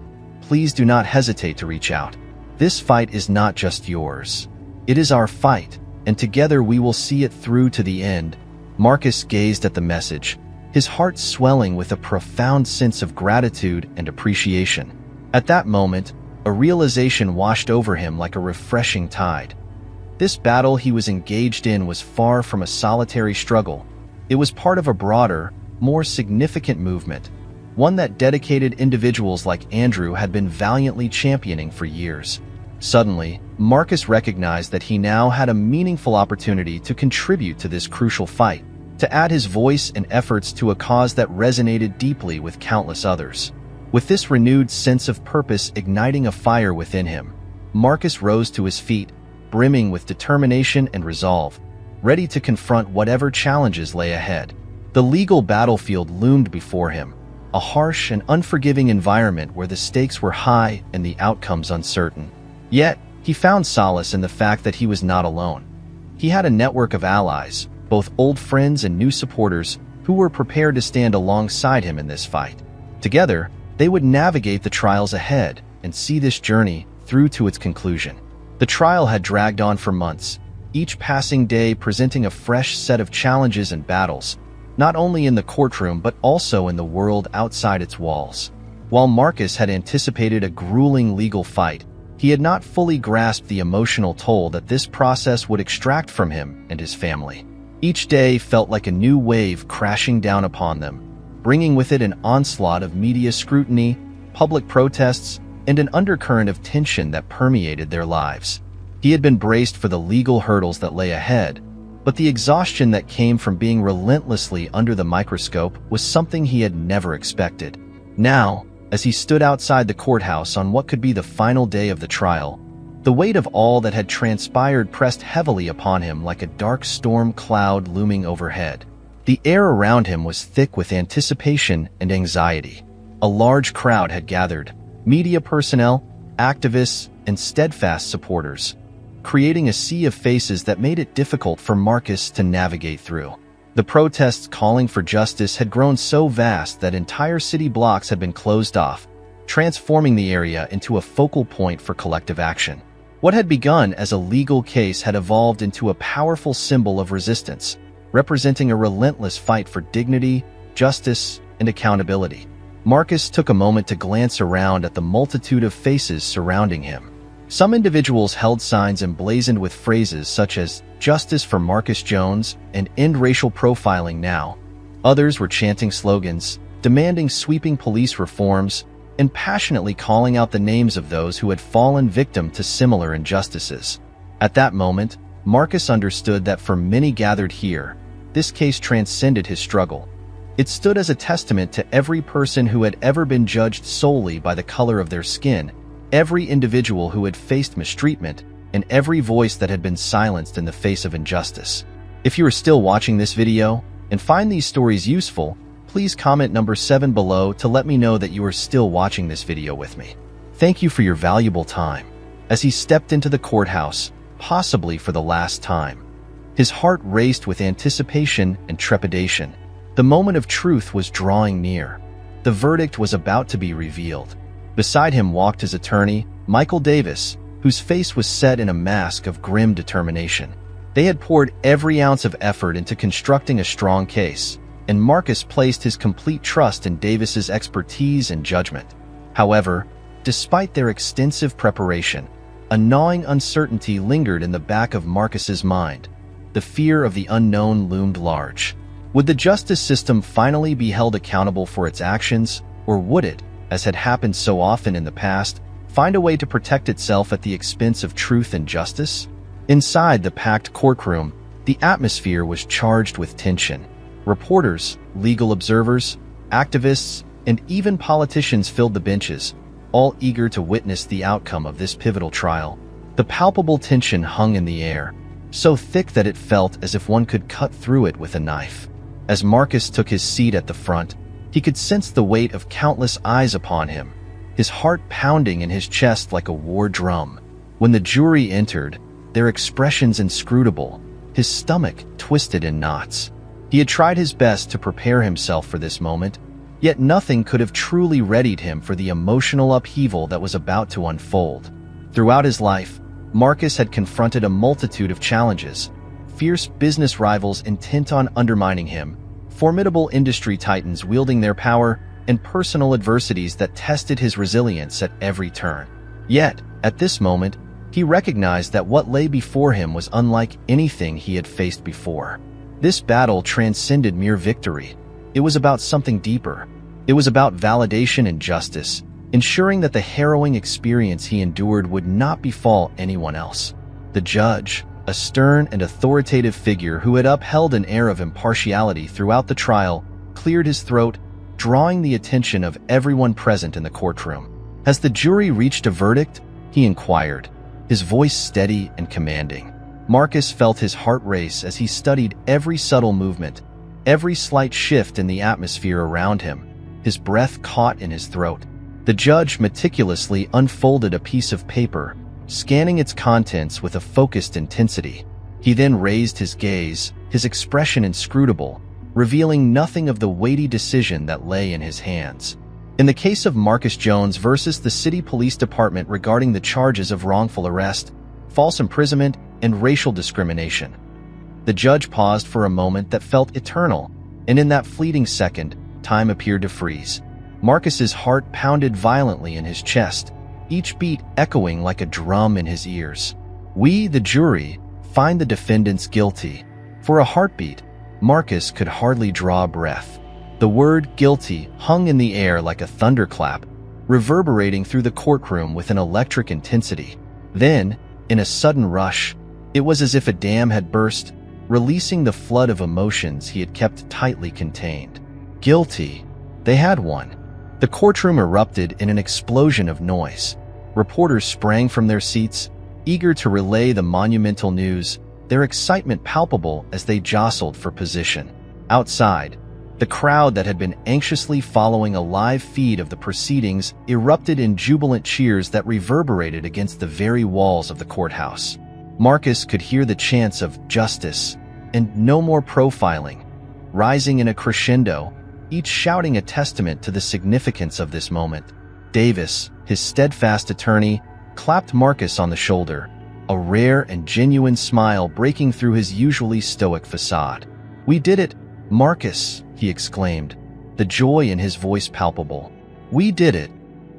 please do not hesitate to reach out. This fight is not just yours. It is our fight, and together we will see it through to the end." Marcus gazed at the message, his heart swelling with a profound sense of gratitude and appreciation. At that moment, a realization washed over him like a refreshing tide. This battle he was engaged in was far from a solitary struggle. It was part of a broader, more significant movement, one that dedicated individuals like Andrew had been valiantly championing for years. Suddenly, Marcus recognized that he now had a meaningful opportunity to contribute to this crucial fight, to add his voice and efforts to a cause that resonated deeply with countless others. With this renewed sense of purpose igniting a fire within him, Marcus rose to his feet, brimming with determination and resolve, ready to confront whatever challenges lay ahead. The legal battlefield loomed before him, a harsh and unforgiving environment where the stakes were high and the outcomes uncertain. Yet, he found solace in the fact that he was not alone. He had a network of allies, both old friends and new supporters, who were prepared to stand alongside him in this fight. Together, they would navigate the trials ahead and see this journey through to its conclusion. The trial had dragged on for months, each passing day presenting a fresh set of challenges and battles, not only in the courtroom but also in the world outside its walls. While Marcus had anticipated a grueling legal fight, he had not fully grasped the emotional toll that this process would extract from him and his family. Each day felt like a new wave crashing down upon them, bringing with it an onslaught of media scrutiny, public protests, and an undercurrent of tension that permeated their lives. He had been braced for the legal hurdles that lay ahead, but the exhaustion that came from being relentlessly under the microscope was something he had never expected. Now, as he stood outside the courthouse on what could be the final day of the trial, the weight of all that had transpired pressed heavily upon him like a dark storm cloud looming overhead. The air around him was thick with anticipation and anxiety. A large crowd had gathered, media personnel, activists, and steadfast supporters, creating a sea of faces that made it difficult for Marcus to navigate through. The protests calling for justice had grown so vast that entire city blocks had been closed off, transforming the area into a focal point for collective action. What had begun as a legal case had evolved into a powerful symbol of resistance, representing a relentless fight for dignity, justice, and accountability. Marcus took a moment to glance around at the multitude of faces surrounding him. Some individuals held signs emblazoned with phrases such as "Justice for Marcus Jones" and "End racial profiling now." Others were chanting slogans, demanding sweeping police reforms, and passionately calling out the names of those who had fallen victim to similar injustices. At that moment, Marcus understood that for many gathered here, this case transcended his struggle. It stood as a testament to every person who had ever been judged solely by the color of their skin, every individual who had faced mistreatment, and every voice that had been silenced in the face of injustice. If you are still watching this video and find these stories useful, please comment number 7 below to let me know that you are still watching this video with me. Thank you for your valuable time. As he stepped into the courthouse, possibly for the last time, his heart raced with anticipation and trepidation. The moment of truth was drawing near. The verdict was about to be revealed. Beside him walked his attorney, Michael Davis, whose face was set in a mask of grim determination. They had poured every ounce of effort into constructing a strong case, and Marcus placed his complete trust in Davis's expertise and judgment. However, despite their extensive preparation, a gnawing uncertainty lingered in the back of Marcus's mind. The fear of the unknown loomed large. Would the justice system finally be held accountable for its actions, or would it, as had happened so often in the past, find a way to protect itself at the expense of truth and justice? Inside the packed courtroom, the atmosphere was charged with tension. Reporters, legal observers, activists, and even politicians filled the benches, all eager to witness the outcome of this pivotal trial. The palpable tension hung in the air, so thick that it felt as if one could cut through it with a knife. As Marcus took his seat at the front, he could sense the weight of countless eyes upon him, his heart pounding in his chest like a war drum. When the jury entered, their expressions inscrutable, his stomach twisted in knots. He had tried his best to prepare himself for this moment, yet nothing could have truly readied him for the emotional upheaval that was about to unfold. Throughout his life, Marcus had confronted a multitude of challenges: fierce business rivals intent on undermining him, formidable industry titans wielding their power, and personal adversities that tested his resilience at every turn. Yet, at this moment, he recognized that what lay before him was unlike anything he had faced before. This battle transcended mere victory. It was about something deeper. It was about validation and justice, ensuring that the harrowing experience he endured would not befall anyone else. The judge, a stern and authoritative figure who had upheld an air of impartiality throughout the trial, cleared his throat, drawing the attention of everyone present in the courtroom. Has the jury reached a verdict? He inquired, his voice steady and commanding. Marcus felt his heart race as he studied every subtle movement, every slight shift in the atmosphere around him. His breath caught in his throat. The judge meticulously unfolded a piece of paper, scanning its contents with a focused intensity. He then raised his gaze, his expression inscrutable, revealing nothing of the weighty decision that lay in his hands. In the case of Marcus Jones versus the City Police Department regarding the charges of wrongful arrest, false imprisonment, and racial discrimination, the judge paused for a moment that felt eternal, and in that fleeting second, time appeared to freeze. Marcus's heart pounded violently in his chest, each beat echoing like a drum in his ears. We, the jury, find the defendants guilty. For a heartbeat, Marcus could hardly draw a breath. The word guilty hung in the air like a thunderclap, reverberating through the courtroom with an electric intensity. Then, in a sudden rush, it was as if a dam had burst, releasing the flood of emotions he had kept tightly contained. Guilty. They had won. The courtroom erupted in an explosion of noise. Reporters sprang from their seats, eager to relay the monumental news, their excitement palpable as they jostled for position. Outside, the crowd that had been anxiously following a live feed of the proceedings erupted in jubilant cheers that reverberated against the very walls of the courthouse. Marcus could hear the chants of "justice" and "no more profiling" rising in a crescendo, each shouting a testament to the significance of this moment. Davis, his steadfast attorney, clapped Marcus on the shoulder, a rare and genuine smile breaking through his usually stoic facade. "We did it, Marcus," he exclaimed, the joy in his voice palpable. "We did it."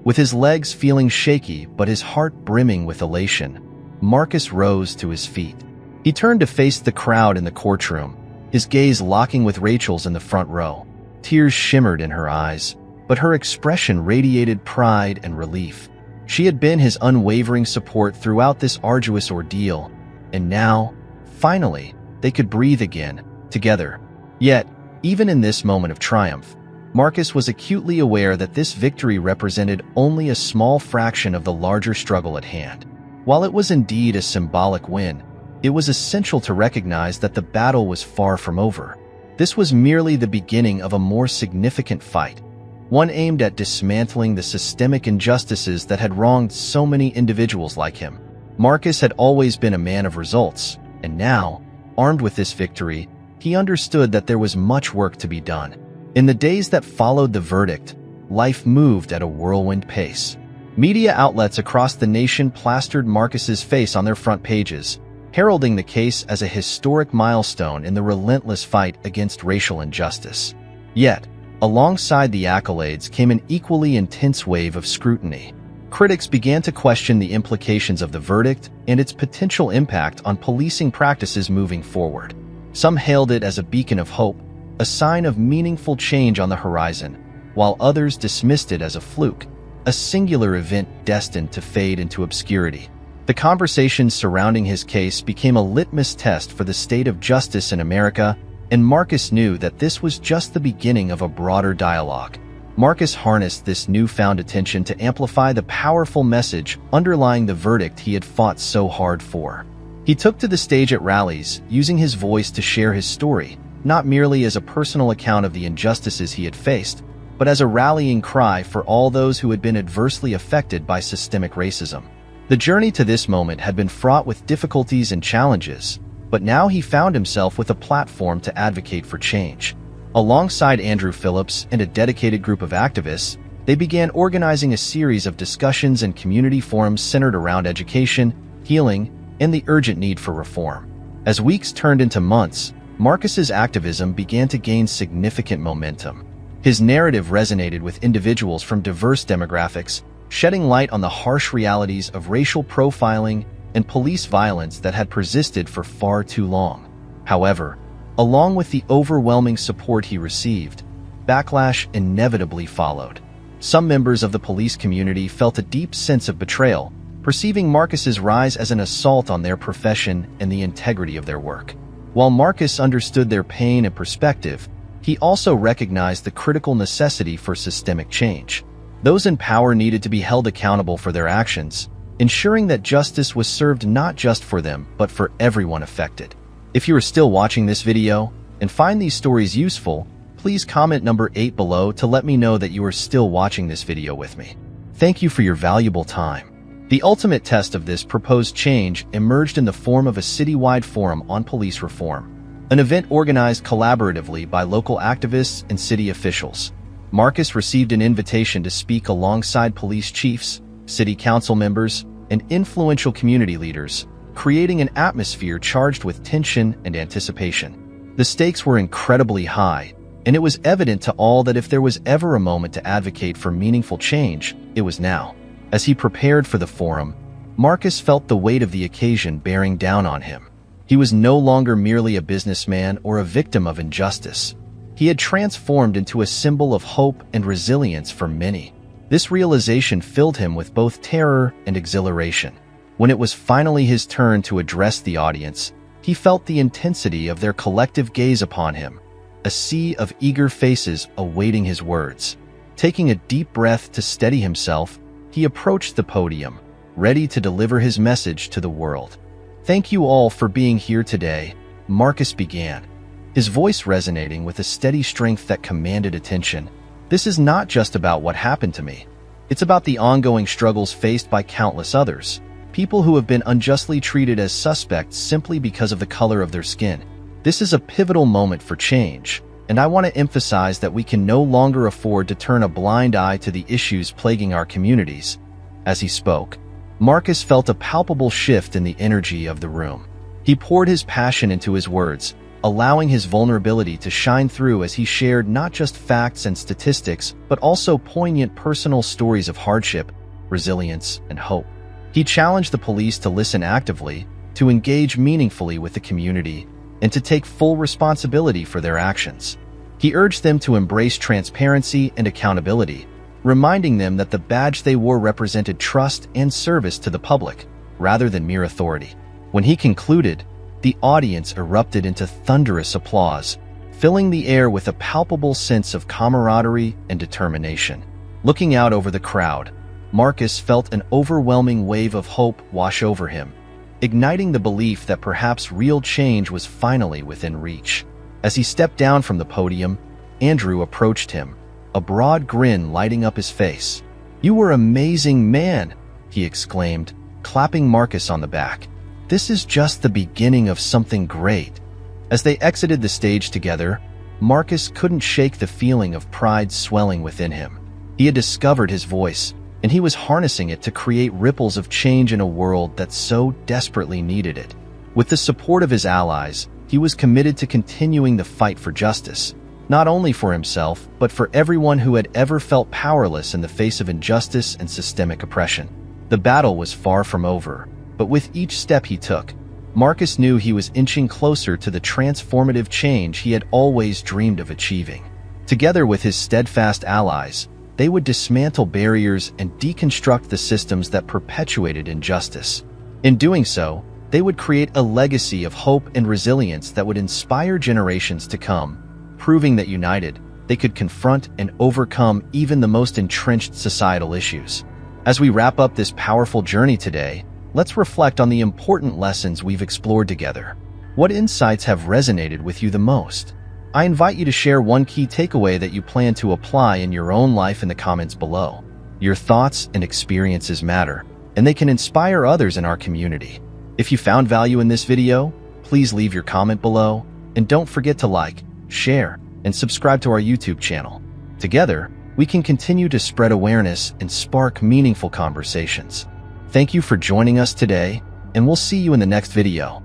With his legs feeling shaky but his heart brimming with elation, Marcus rose to his feet. He turned to face the crowd in the courtroom, his gaze locking with Rachel's in the front row. Tears shimmered in her eyes, but her expression radiated pride and relief. She had been his unwavering support throughout this arduous ordeal, and now, finally, they could breathe again, together. Yet, Even in this moment of triumph, Marcus was acutely aware that this victory represented only a small fraction of the larger struggle at hand. While it was indeed a symbolic win, it was essential to recognize that the battle was far from over. This was merely the beginning of a more significant fight, one aimed at dismantling the systemic injustices that had wronged so many individuals like him. Marcus had always been a man of results, and now, armed with this victory, he understood that there was much work to be done. In the days that followed the verdict, life moved at a whirlwind pace. Media outlets across the nation plastered Marcus's face on their front pages, heralding the case as a historic milestone in the relentless fight against racial injustice. Yet, alongside the accolades came an equally intense wave of scrutiny. Critics began to question the implications of the verdict and its potential impact on policing practices moving forward. Some hailed it as a beacon of hope, a sign of meaningful change on the horizon, while others dismissed it as a fluke, a singular event destined to fade into obscurity. The conversations surrounding his case became a litmus test for the state of justice in America, and Marcus knew that this was just the beginning of a broader dialogue. Marcus harnessed this newfound attention to amplify the powerful message underlying the verdict he had fought so hard for. He took to the stage at rallies, using his voice to share his story, not merely as a personal account of the injustices he had faced, but as a rallying cry for all those who had been adversely affected by systemic racism. The journey to this moment had been fraught with difficulties and challenges, but now he found himself with a platform to advocate for change. Alongside Andrew Phillips and a dedicated group of activists, they began organizing a series of discussions and community forums centered around education, healing, and the urgent need for reform. As weeks turned into months, Marcus's activism began to gain significant momentum. His narrative resonated with individuals from diverse demographics, shedding light on the harsh realities of racial profiling and police violence that had persisted for far too long. However, along with the overwhelming support he received, backlash inevitably followed. Some members of the police community felt a deep sense of betrayal, perceiving Marcus's rise as an assault on their profession and the integrity of their work. While Marcus understood their pain and perspective, he also recognized the critical necessity for systemic change. Those in power needed to be held accountable for their actions, ensuring that justice was served not just for them, but for everyone affected. If you are still watching this video and find these stories useful, please comment number 8 below to let me know that you are still watching this video with me. Thank you for your valuable time. The ultimate test of this proposed change emerged in the form of a citywide forum on police reform, an event organized collaboratively by local activists and city officials. Marcus received an invitation to speak alongside police chiefs, city council members, and influential community leaders, creating an atmosphere charged with tension and anticipation. The stakes were incredibly high, and it was evident to all that if there was ever a moment to advocate for meaningful change, it was now. As he prepared for the forum, Marcus felt the weight of the occasion bearing down on him. He was no longer merely a businessman or a victim of injustice. He had transformed into a symbol of hope and resilience for many. This realization filled him with both terror and exhilaration. When it was finally his turn to address the audience, he felt the intensity of their collective gaze upon him, a sea of eager faces awaiting his words. Taking a deep breath to steady himself, he approached the podium, ready to deliver his message to the world. "Thank you all for being here today," Marcus began, his voice resonating with a steady strength that commanded attention. "This is not just about what happened to me. It's about the ongoing struggles faced by countless others, people who have been unjustly treated as suspects simply because of the color of their skin. This is a pivotal moment for change, and I want to emphasize that we can no longer afford to turn a blind eye to the issues plaguing our communities." As he spoke, Marcus felt a palpable shift in the energy of the room. He poured his passion into his words, allowing his vulnerability to shine through as he shared not just facts and statistics, but also poignant personal stories of hardship, resilience, and hope. He challenged the police to listen actively, to engage meaningfully with the community, and to take full responsibility for their actions. He urged them to embrace transparency and accountability, reminding them that the badge they wore represented trust and service to the public, rather than mere authority. When he concluded, the audience erupted into thunderous applause, filling the air with a palpable sense of camaraderie and determination. Looking out over the crowd, Marcus felt an overwhelming wave of hope wash over him, igniting the belief that perhaps real change was finally within reach. As he stepped down from the podium, Andrew approached him, a broad grin lighting up his face. "You were amazing, man," he exclaimed, clapping Marcus on the back. "This is just the beginning of something great." As they exited the stage together, Marcus couldn't shake the feeling of pride swelling within him. He had discovered his voice, and he was harnessing it to create ripples of change in a world that so desperately needed it. With the support of his allies, he was committed to continuing the fight for justice, not only for himself, but for everyone who had ever felt powerless in the face of injustice and systemic oppression. The battle was far from over, but with each step he took, Marcus knew he was inching closer to the transformative change he had always dreamed of achieving. Together with his steadfast allies, they would dismantle barriers and deconstruct the systems that perpetuated injustice. In doing so, they would create a legacy of hope and resilience that would inspire generations to come, proving that united, they could confront and overcome even the most entrenched societal issues. As we wrap up this powerful journey today, let's reflect on the important lessons we've explored together. What insights have resonated with you the most? I invite you to share one key takeaway that you plan to apply in your own life in the comments below. Your thoughts and experiences matter, and they can inspire others in our community. If you found value in this video, please leave your comment below, and don't forget to like, share, and subscribe to our YouTube channel. Together, we can continue to spread awareness and spark meaningful conversations. Thank you for joining us today, and we'll see you in the next video.